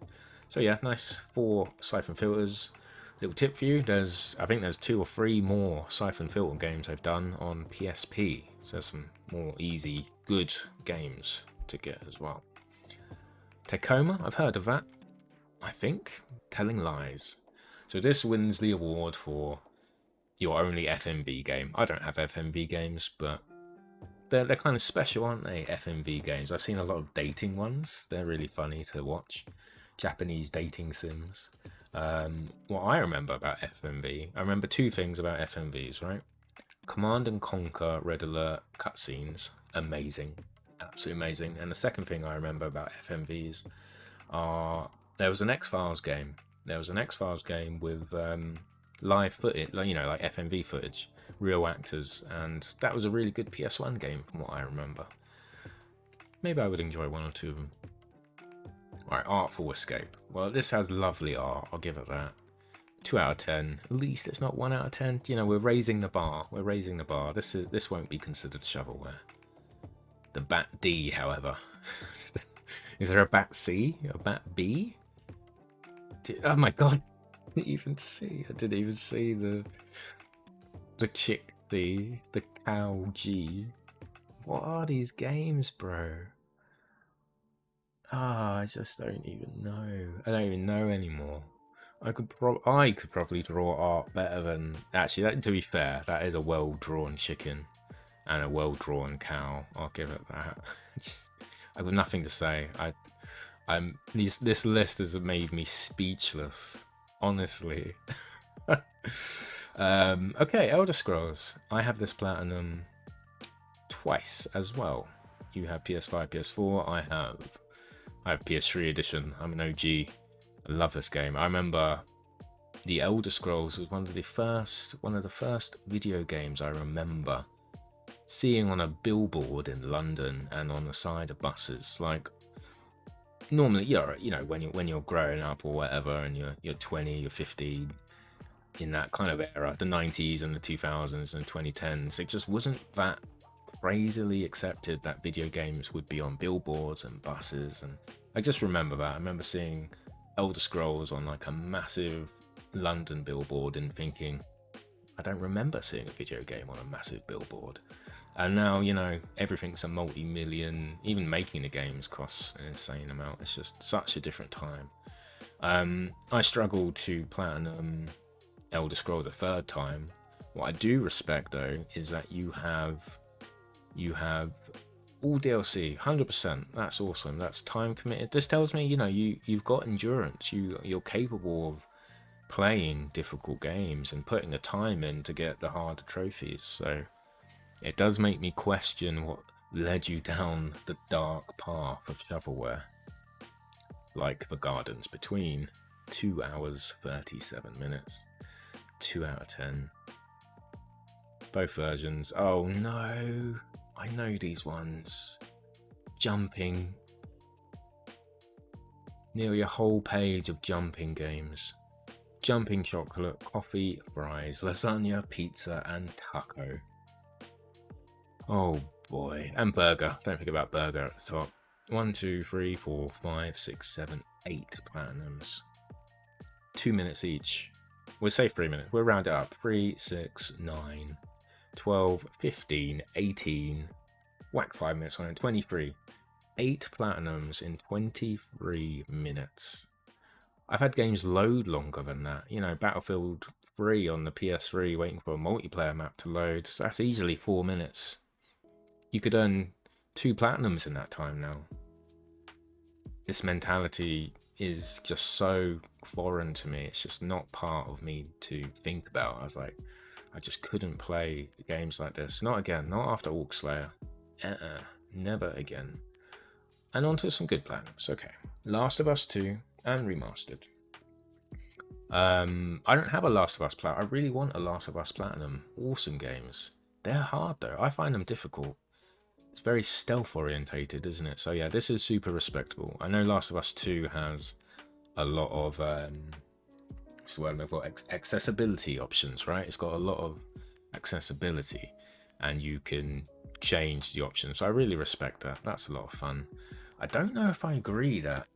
So yeah, nice 4 siphon filters. Little tip for you, I think there's 2 or 3 more siphon filter games I've done on PSP. So there's some more easy, good games to get as well. Tacoma, I've heard of that. I think. Telling Lies. So this wins the award for your only FMV game. I don't have FMV games, but they're kind of special, aren't they, FMV games? I've seen a lot of dating ones. They're really funny to watch. Japanese dating sims. What I remember about FMV, I remember 2 things about FMVs, right? Command and Conquer Red Alert cutscenes, amazing, absolutely amazing. And the second thing I remember about FMVs are there was an X-Files game. There was an X-Files game with live footage, you know, like FMV footage, real actors, and that was a really good PS1 game from what I remember. Maybe I would enjoy 1 or 2 of them. Alright, Artful Escape. Well, this has lovely art, I'll give it that. 2 out of 10. At least it's not 1 out of 10. You know, we're raising the bar. We're raising the bar. This won't be considered shovelware. The Bat D, however. Is there a Bat C? A Bat B? Oh my god. I didn't even see the chick D, the cow G. What are these games, bro? I just don't even know. I don't even know anymore. I could probably draw art better than... Actually, to be fair, that is a well-drawn chicken and a well-drawn cow. I'll give it that. I've got nothing to say. This list has made me speechless, honestly. Okay, Elder Scrolls. I have this platinum twice as well. You have PS5, PS4. I have PS3 edition. I'm an OG. I love this game. I remember the Elder Scrolls was one of the first video games I remember seeing on a billboard in London and on the side of buses. Like normally, you know, when you're growing up or whatever, and you're 20, you're 15, in that kind of era, the 90s and the 2000s and 2010s, it just wasn't that crazily accepted that video games would be on billboards and buses. And I just remember that. I remember seeing Elder Scrolls on like a massive London billboard and thinking, I don't remember seeing a video game on a massive billboard. And now, you know, everything's a multi-million, even making the games costs an insane amount. It's just such a different time. I struggled to platinum Elder Scrolls a 3rd time. What I do respect though is that you have all DLC, 100%. That's awesome. That's time committed. This tells me, you know, you've got endurance. You're capable of playing difficult games and putting the time in to get the harder trophies. So it does make me question what led you down the dark path of shovelware, like the Gardens Between. 2 hours 37 minutes. 2 out of 10. Both versions. Oh no, I know these ones. Jumping. Nearly a whole page of jumping games. Jumping chocolate, coffee, fries, lasagna, pizza, and taco. Oh boy. And burger. Don't forget about burger at the top. 1, 2, 3, 4, 5, 6, 7, 8 platinums. 2 minutes each. We'll say 3 minutes. We'll round it up. 3, 6, 9, 12, 15, 18. Whack 5 minutes on it. 23. 8 platinums in 23 minutes. I've had games load longer than that. You know, Battlefield 3 on the PS3 waiting for a multiplayer map to load. So that's easily 4 minutes. You could earn 2 platinums in that time now. This mentality is just so foreign to me. It's just not part of me to think about. I was like, I just couldn't play games like this. Not again. Not after Orc Slayer. Never again. And on to some good platinums. Okay. Last of Us 2 and Remastered. I don't have a Last of Us Platinum. I really want a Last of Us Platinum. Awesome games. They're hard though. I find them difficult. It's very stealth orientated, isn't it? So yeah, this is super respectable. I know Last of Us 2 has a lot of what's the word I've got? Accessibility options, right? It's got a lot of accessibility and you can change the options. So I really respect that. That's a lot of fun. I don't know if I agree that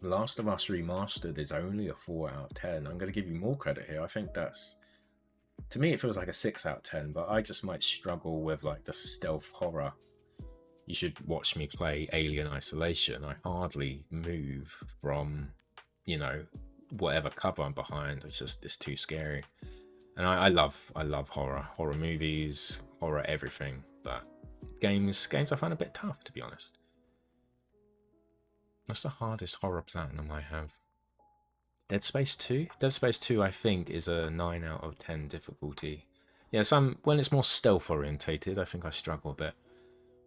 Last of Us Remastered is only a 4 out of 10. I'm going to give you more credit here. I think that's, to me it feels like a 6 out of 10, but I just might struggle with like the stealth horror. You should watch me play Alien Isolation. I hardly move from, you know, whatever cover I'm behind. It's too scary. And I love horror movies, horror everything, but games I find a bit tough, to be honest. What's the hardest horror platinum I have? Dead Space 2? Dead Space 2 I think is a 9 out of 10 difficulty. Yeah, when it's more stealth orientated, I think I struggle a bit.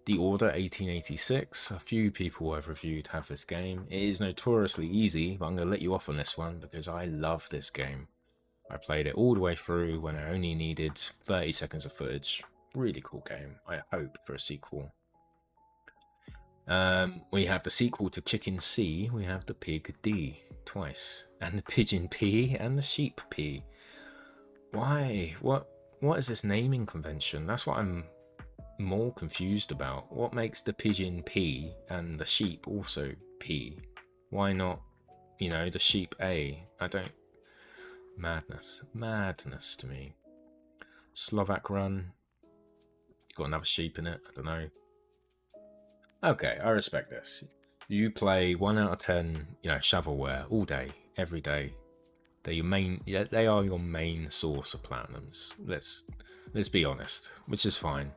The Order 1886, a few people I've reviewed have this game. It is notoriously easy, but I'm going to let you off on this one because I love this game. I played it all the way through when I only needed 30 seconds of footage. Really cool game. I hope for a sequel. We have the sequel to Chicken C. We have the Pig D twice, and the Pigeon P and the Sheep P. Why? What is this naming convention? That's what I'm more confused about. What makes the Pigeon P and the Sheep also P? Why not, you know, the Sheep A? I don't. Madness to me. Slovak Run. Got another sheep in it. I don't know. Okay, I respect this. You play 1 out of 10, you know, shovelware all day, every day. They're your main. Yeah, they are your main source of platinums. Let's be honest, which is fine.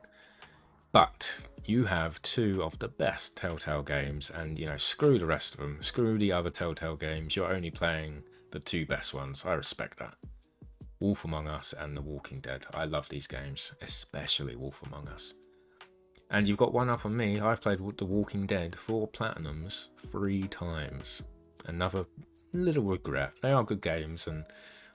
But you have 2 of the best Telltale games, and you know, screw the rest of them. Screw the other Telltale games. You're only playing the 2 best ones. I respect that. Wolf Among Us and The Walking Dead. I love these games, especially Wolf Among Us. And you've got one up on me. I've played The Walking Dead 4 platinums 3 times. Another little regret. They are good games, and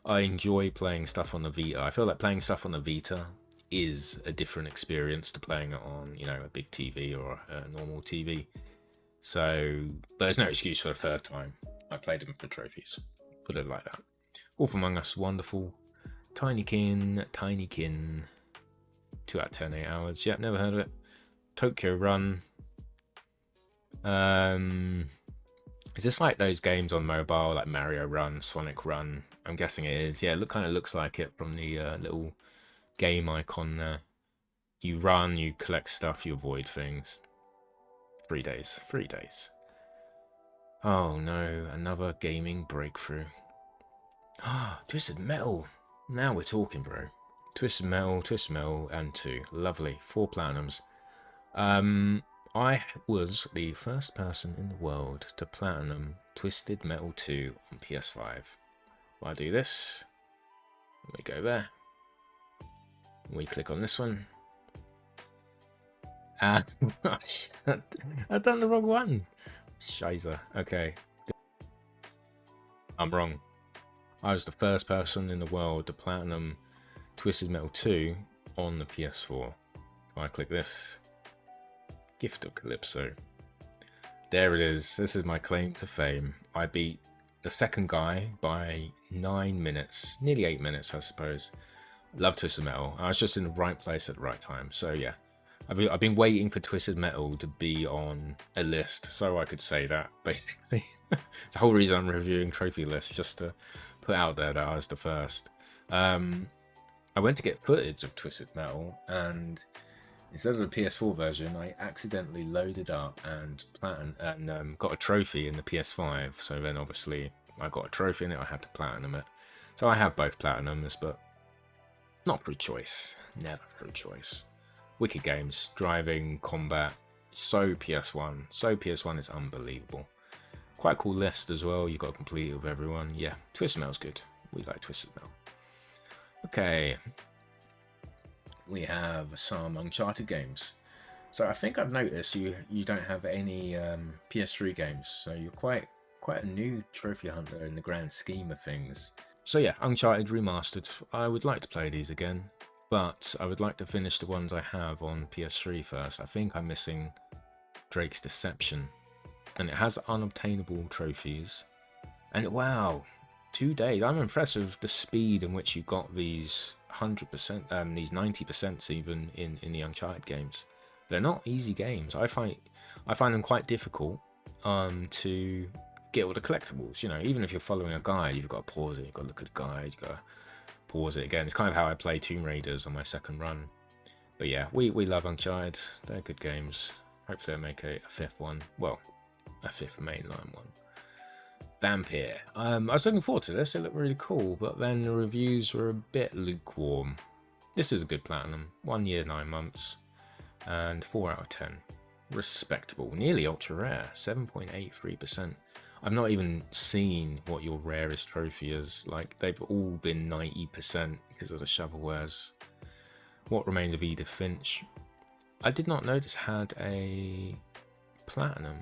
I enjoy playing stuff on the Vita. I feel like playing stuff on the Vita is a different experience to playing it on, you know, a big TV or a normal TV. So, but there's no excuse for a third time. I played them for trophies. Put it like that. Wolf Among Us, wonderful. Tinykin. 2 out of 10, 8 hours. Yep, never heard of it. Tokyo Run. Is this like those games on mobile, like Mario Run, Sonic Run? I'm guessing it is. Yeah, it kind of looks like it from the little game icon there. You run, you collect stuff, you avoid things. 3 days. Oh no, another gaming breakthrough. Ah, Twisted Metal. Now we're talking, bro. Twisted Metal, and 2. Lovely. 4 platinums. I was the first person in the world to platinum Twisted Metal 2 on PS5. Well, I do this. We go there. We click on this one. I've done the wrong one. Shizer. Okay. I'm wrong. I was the first person in the world to platinum Twisted Metal 2 on the PS4. So I click this, Gift of Calypso. There it is. This is my claim to fame. I beat the second guy by 9 minutes, nearly 8 minutes, I suppose. Love Twisted Metal. I was just in the right place at the right time. So yeah, I've been waiting for Twisted Metal to be on a list so I could say that, basically. It's the whole reason I'm reviewing trophy lists, just to put out there that I was the first. I went to get footage of Twisted Metal, and instead of the PS4 version, I accidentally loaded up and got a trophy in the PS5. So then obviously I got a trophy in it, I had to platinum it. So I have both platinums, but not through choice. Never through choice. Wicked games, driving, combat, so PS1. So PS1 is unbelievable. Quite a cool list as well, you got to complete it with everyone. Yeah, Twisted Metal's good. We like Twisted Metal. Okay. We have some Uncharted games. So I think I've noticed you don't have any PS3 games, so you're quite a new trophy hunter in the grand scheme of things. So yeah, Uncharted Remastered. I would like to play these again, but I would like to finish the ones I have on PS3 first. I think I'm missing Drake's Deception, and it has unobtainable trophies. And wow, 2 days. I'm impressed with the speed in which you got these 100%, these 90% even in the Uncharted games. They're not easy games. I find them quite difficult to get all the collectibles. You know, even if you're following a guide, you've got to pause it, you've got to look at the guide, you've got to pause it again. It's kind of how I play Tomb Raiders on my second run. But yeah, we love Uncharted. They're good games. Hopefully they'll make a fifth one. Well, a fifth mainline one. Vampire. I was looking forward to this. It looked really cool, but then the reviews were a bit lukewarm. This is a good platinum. 1 year, 9 months, and 4 out of 10. Respectable. Nearly ultra rare. 7.83%. I've not even seen what your rarest trophy is. Like, they've all been 90% because of the shovelwares. What Remains of Edith Finch. I did not know this had a platinum.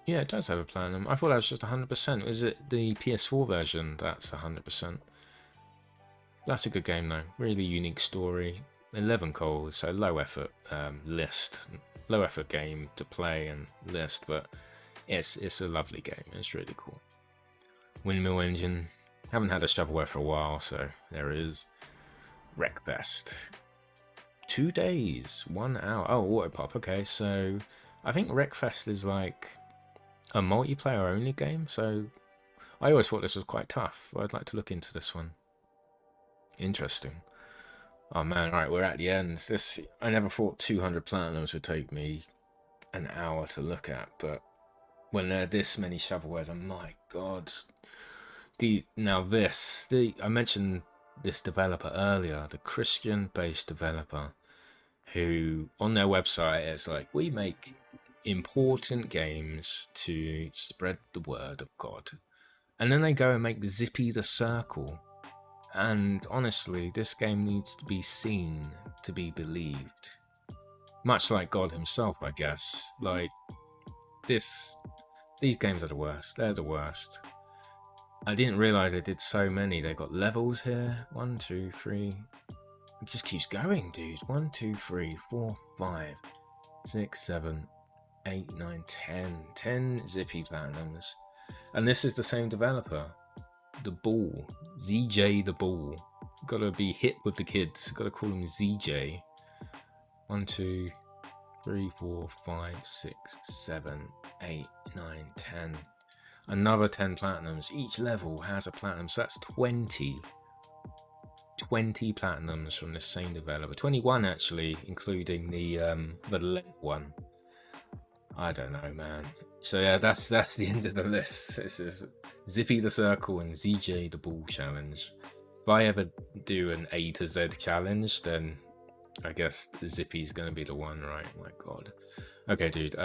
Yeah, it does have a platinum. I thought that was just 100%. Is it the PS4 version that's 100%? That's a good game though. Really unique story. 11 calls, so low effort list. Low effort game to play and list, but it's a lovely game. It's really cool. Windmill Engine. Haven't had a shovelware for a while, so there it is. Wreckfest. 2 days, 1 hour. Oh, Autopop. Okay, so I think Wreckfest is like a multiplayer only game, so I always thought this was quite tough. I'd like to look into this one. Interesting. Oh man, alright, we're at the end. I never thought 200 platinums would take me an hour to look at, but when there are this many shovelwares, my god. I mentioned this developer earlier, the Christian-based developer, who on their website it's like, we make important games to spread the word of God. And then they go and make Zippy the Circle. And honestly, this game needs to be seen to be believed. Much like God himself, I guess. Like, these games are the worst. They're the worst. I didn't realise they did so many. They got levels here. 1, 2, 3. It just keeps going, dude. 1, 2, 3, 4, 5, 6, 7, 8, 9, 10. 10 Zippy platinums. And this is the same developer. The Ball. ZJ the Ball. Gotta be hit with the kids. Gotta call him ZJ. 1, 2, 3, 4, 5, 6, 7, 8, 9, 10. Another 10 platinums. Each level has a platinum, so that's 20. 20 platinums from the same developer. 21 actually, including the Lent one. I don't know, man. So yeah, that's the end of the list. This is Zippy the Circle and ZJ the Ball challenge. If I ever do an A to Z challenge, then I guess Zippy's gonna be the one, right? My god. Okay, dude.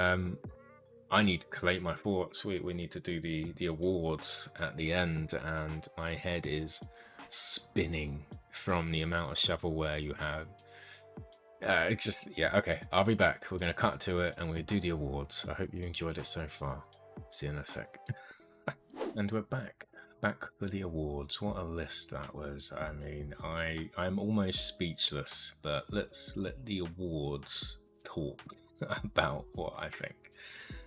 I need to collate my thoughts. We need to do the awards at the end, and my head is spinning from the amount of shovelware you have. It's just, yeah, okay, I'll be back. We're going to cut to it and we'll do the awards. I hope you enjoyed it so far. See you in a sec. And we're back for the awards. What a list that was. I mean, I'm almost speechless, but let's let the awards talk about what I think.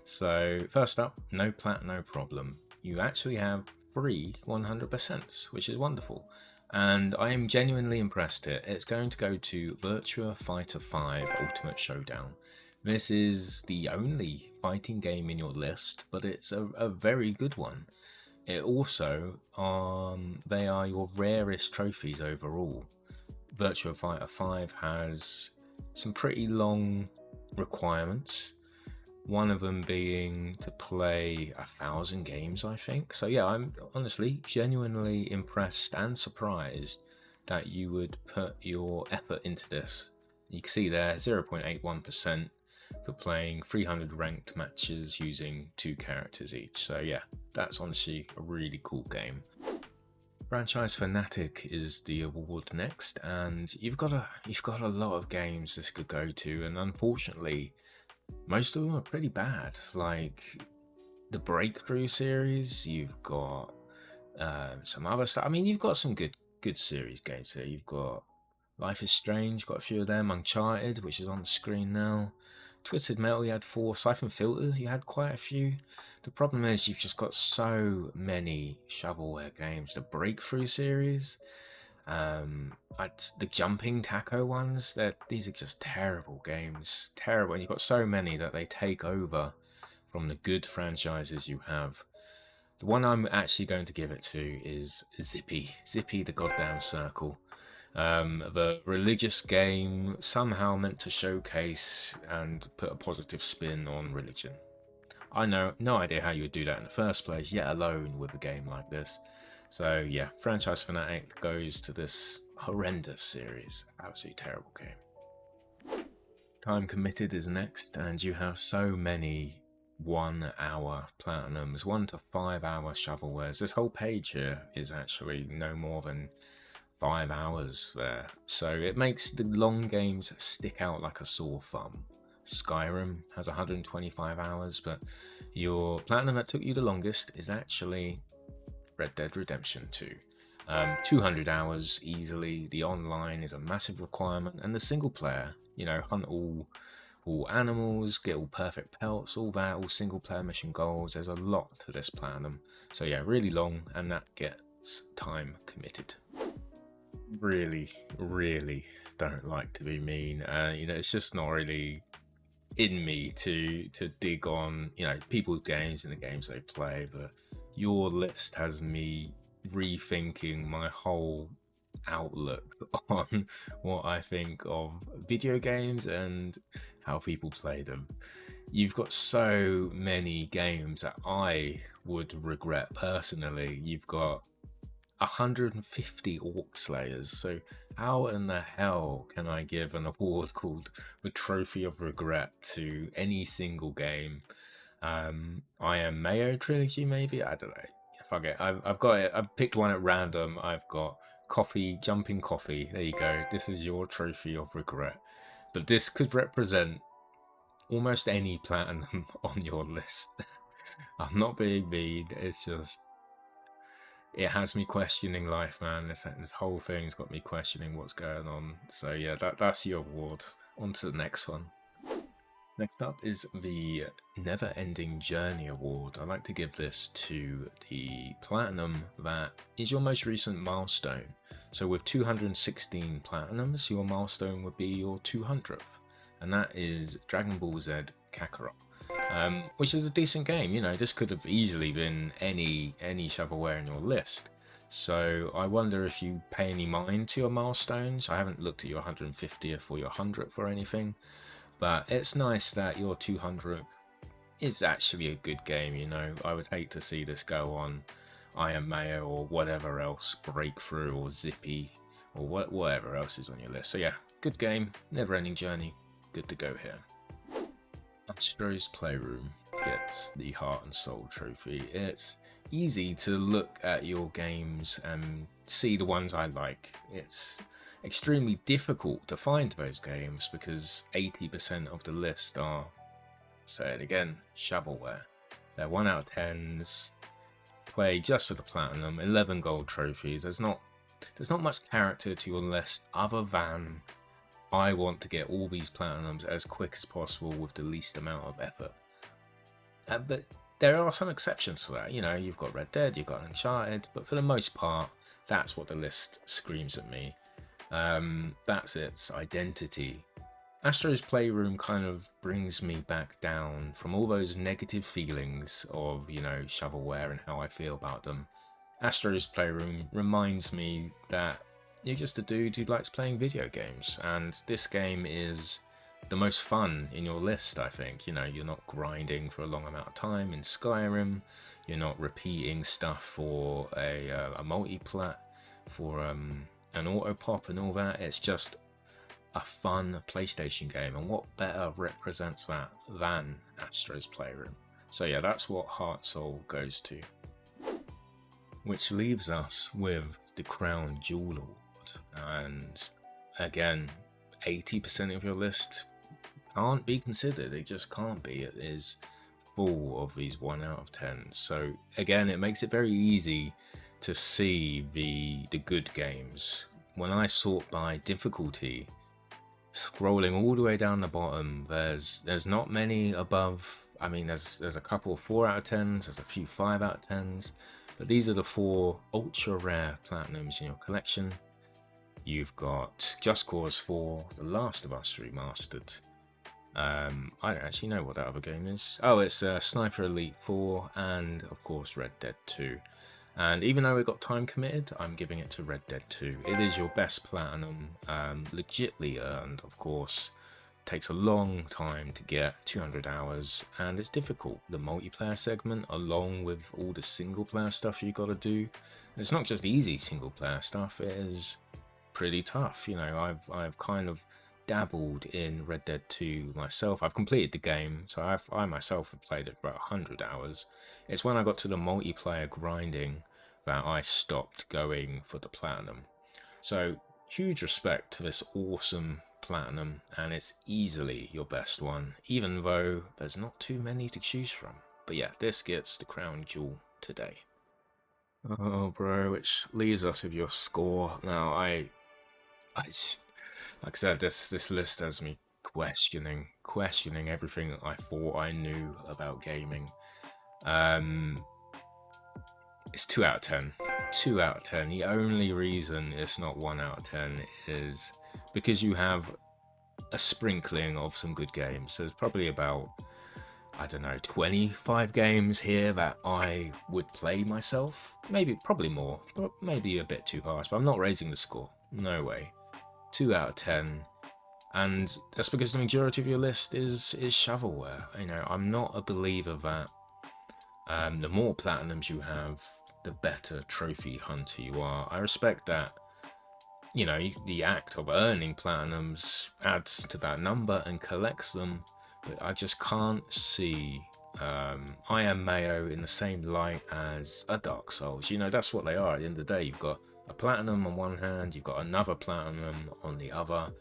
So, first up, no plat, no problem. You actually have three 100%, which is wonderful. And I am genuinely impressed here. It's going to go to Virtua Fighter 5 Ultimate Showdown. This is the only fighting game in your list, but it's a very good one. It also, they are your rarest trophies overall. Virtua Fighter 5 has some pretty long requirements. One of them being to play 1,000 games, I think. So yeah, I'm honestly genuinely impressed and surprised that you would put your effort into this. You can see there 0.81% for playing 300 ranked matches using 2 characters each. So yeah, that's honestly a really cool game. Franchise Fanatic is the award next, and you've got a lot of games this could go to, and unfortunately, most of them are pretty bad. Like the Breakthrough series, you've got some other stuff. I mean, you've got some good series games here. You've got Life is Strange, got a few of them. Uncharted, which is on the screen now. Twisted Metal, you had 4. Siphon Filter, you had quite a few. The problem is you've just got so many shovelware games. The Breakthrough series, the Jumping Taco ones, these are just terrible games. Terrible. And you've got so many that they take over from the good franchises you have. The one I'm actually going to give it to is Zippy. Zippy the Goddamn Circle. The religious game somehow meant to showcase and put a positive spin on religion. I know no idea how you would do that in the first place, yet alone with a game like this. So yeah, Franchise Fanatic goes to this horrendous series. Absolutely terrible game. Time Committed is next, and you have so many 1 hour platinums, 1 to 5 hour shovelwares. This whole page here is actually no more than 5 hours there. So it makes the long games stick out like a sore thumb. Skyrim has 125 hours, but your platinum that took you the longest is actually Red Dead Redemption 2. 200 hours easily. The online is a massive requirement, and the single player, hunt all animals, get all perfect pelts, all that, all single player mission goals. There's a lot to this platinum. So yeah, really long, and that gets Time Committed. Really don't like to be mean. It's just not really in me to dig on people's games and the games they play, but your list has me rethinking my whole outlook on what I think of video games and how people play them. You've got so many games that I would regret personally. You've got 150 Orc Slayers, so how in the hell can I give an award called the Trophy of Regret to any single game? I Am Mayo trilogy, maybe? I don't know. Fuck it. I've got it. I've picked one at random. I've got Jumping Coffee. There you go. This is your Trophy of Regret. But this could represent almost any platinum on your list. I'm not being mean. It's just, it has me questioning life, man. This whole thing's got me questioning what's going on. So yeah, that's your award. On to the next one. Next up is the Never Ending Journey Award. I like to give this to the platinum that is your most recent milestone. So with 216 platinums, your milestone would be your 200th. And that is Dragon Ball Z Kakarot. Which is a decent game. This could have easily been any shovelware in your list. So I wonder if you pay any mind to your milestones. I haven't looked at your 150th or your 100th or anything, but it's nice that your 200th is actually a good game. I would hate to see this go on I Am Mayo or whatever else, Breakthrough or Zippy or whatever else is on your list. So yeah, good game, Never Ending Journey, good to go here. Astro's Playroom gets the Heart and Soul trophy. It's easy to look at your games and see the ones I like. It's extremely difficult to find those games because 80% of the list are, say it again, shovelware. They're 1 out of 10s. play just for the platinum, 11 gold trophies. There's not much character to your list other than I want to get all these platinums as quick as possible with the least amount of effort. But there are some exceptions to that. You know, you've got Red Dead, you've got Uncharted, but for the most part, that's what the list screams at me. That's its identity. Astro's Playroom kind of brings me back down from all those negative feelings of, you know, shovelware and how I feel about them. Astro's Playroom reminds me that you're just a dude who likes playing video games, and this game is the most fun in your list, I think. You know, you're not grinding for a long amount of time in Skyrim, you're not repeating stuff for a multi-plat, for an auto-pop and all that. It's just a fun PlayStation game, and what better represents that than Astro's Playroom? So yeah, that's what Heart Soul goes to. Which leaves us with the Crown Jewel Award, and again, 80% of your list can't be considered. It just can't be. It is full of these 1 out of 10. So again, it makes it very easy to see the good games. When I sort by difficulty, scrolling all the way down the bottom, there's not many above. I mean, there's a couple of 4 out of 10s, there's a few 5 out of 10s, but these are the 4 ultra rare platinums in your collection. You've got Just Cause 4, The Last of Us Remastered. I don't actually know what that other game is. Oh, it's Sniper Elite 4, and of course Red Dead 2. And even though it got time committed, I'm giving it to Red Dead 2. It is your best platinum, legitly earned, of course. Takes a long time to get, 200 hours, and it's difficult. The multiplayer segment, along with all the single player stuff you gotta do, it's not just easy single player stuff, it is pretty tough. You know, I've kind of dabbled in Red Dead 2 myself. I've completed the game, so I myself have played it for about 100 hours. It's when I got to the multiplayer grinding that I stopped going for the platinum. So huge respect to this awesome platinum, and it's easily your best one, even though there's not too many to choose from. But yeah, this gets the crown jewel today. Oh bro, which leaves us with your score. Now I like I said, this list has me questioning everything I thought I knew about gaming. It's 2 out of 10. 2 out of 10. The only reason it's not 1 out of 10 is because you have a sprinkling of some good games. There's probably about, I don't know, 25 games here that I would play myself. Probably more, but maybe a bit too harsh. But I'm not raising the score. No way. 2 out of 10. And that's because the majority of your list is shovelware. You know, I'm not a believer that the more platinums you have, the better trophy hunter you are. I respect that, you know, the act of earning platinums adds to that number and collects them, but I just can't see I Am Mayo in the same light as a Dark Souls. You know, that's what they are. At the end of the day, you've got a platinum on one hand, you've got another platinum on the other,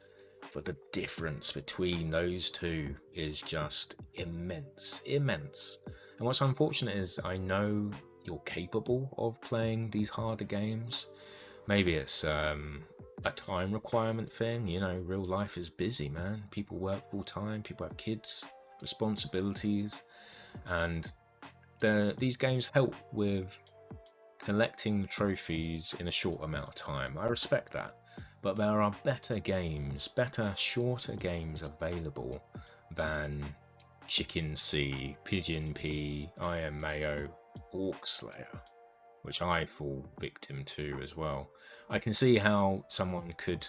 but the difference between those two is just immense. And what's unfortunate is I know you're capable of playing these harder games. Maybe it's a time requirement thing. You know, real life is busy, man. People work full time, people have kids, responsibilities, and these games help with collecting trophies in a short amount of time. I respect that. But there are better games, shorter games available than Chicken Sea, Pigeon P, I Am Mayo, Orc Slayer, which I fall victim to as well. I can see how someone could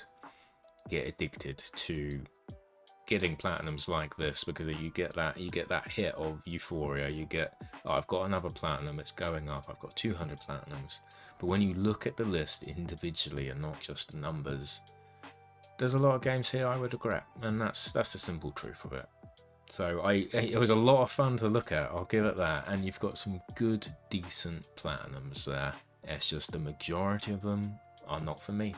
get addicted to getting platinums like this, because you get that hit of euphoria. You get, oh, I've got another platinum, it's going up, I've got 200 platinums. But when you look at the list individually and not just the numbers, there's a lot of games here I would regret, and that's the simple truth of it. So it was a lot of fun to look at, I'll give it that, and you've got some good, decent platinums there. It's just the majority of them are not for me,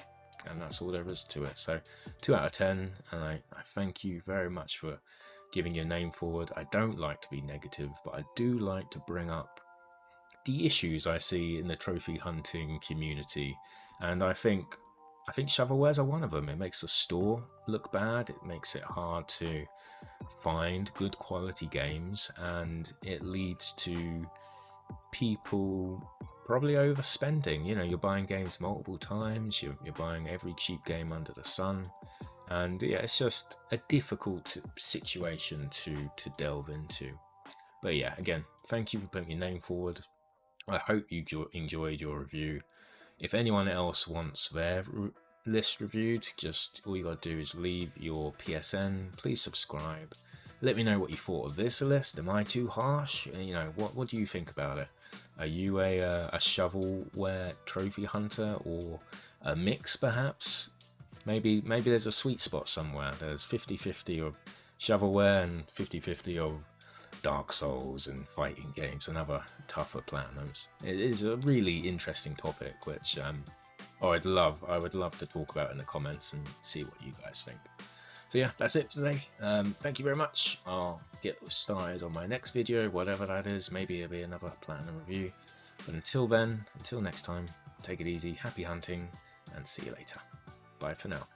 and that's all there is to it. So 2 out of 10, and I thank you very much for giving your name forward. I don't like to be negative, but I do like to bring up the issues I see in the trophy hunting community, and I think shovelwares are one of them. It makes the store look bad. It makes it hard to find good quality games, and it leads to people probably overspending. You know, you're buying games multiple times. You're buying every cheap game under the sun. And yeah, it's just a difficult situation to delve into. But yeah, again, thank you for putting your name forward. I hope you enjoyed your review. If anyone else wants their list reviewed, just all you gotta do is leave your PSN. Please subscribe. Let me know what you thought of this list. Am I too harsh? You know, what do you think about it? Are you a shovelware trophy hunter, or a mix perhaps? Maybe there's a sweet spot somewhere. There's 50-50 of shovelware and 50-50 of Dark Souls and fighting games and other tougher platinums. It is a really interesting topic, which I would love to talk about in the comments and see what you guys think. So yeah, that's it for today. Thank you very much. I'll get started on my next video, whatever that is. Maybe it'll be another platinum review. But until then, until next time, take it easy, happy hunting, and see you later. Bye for now.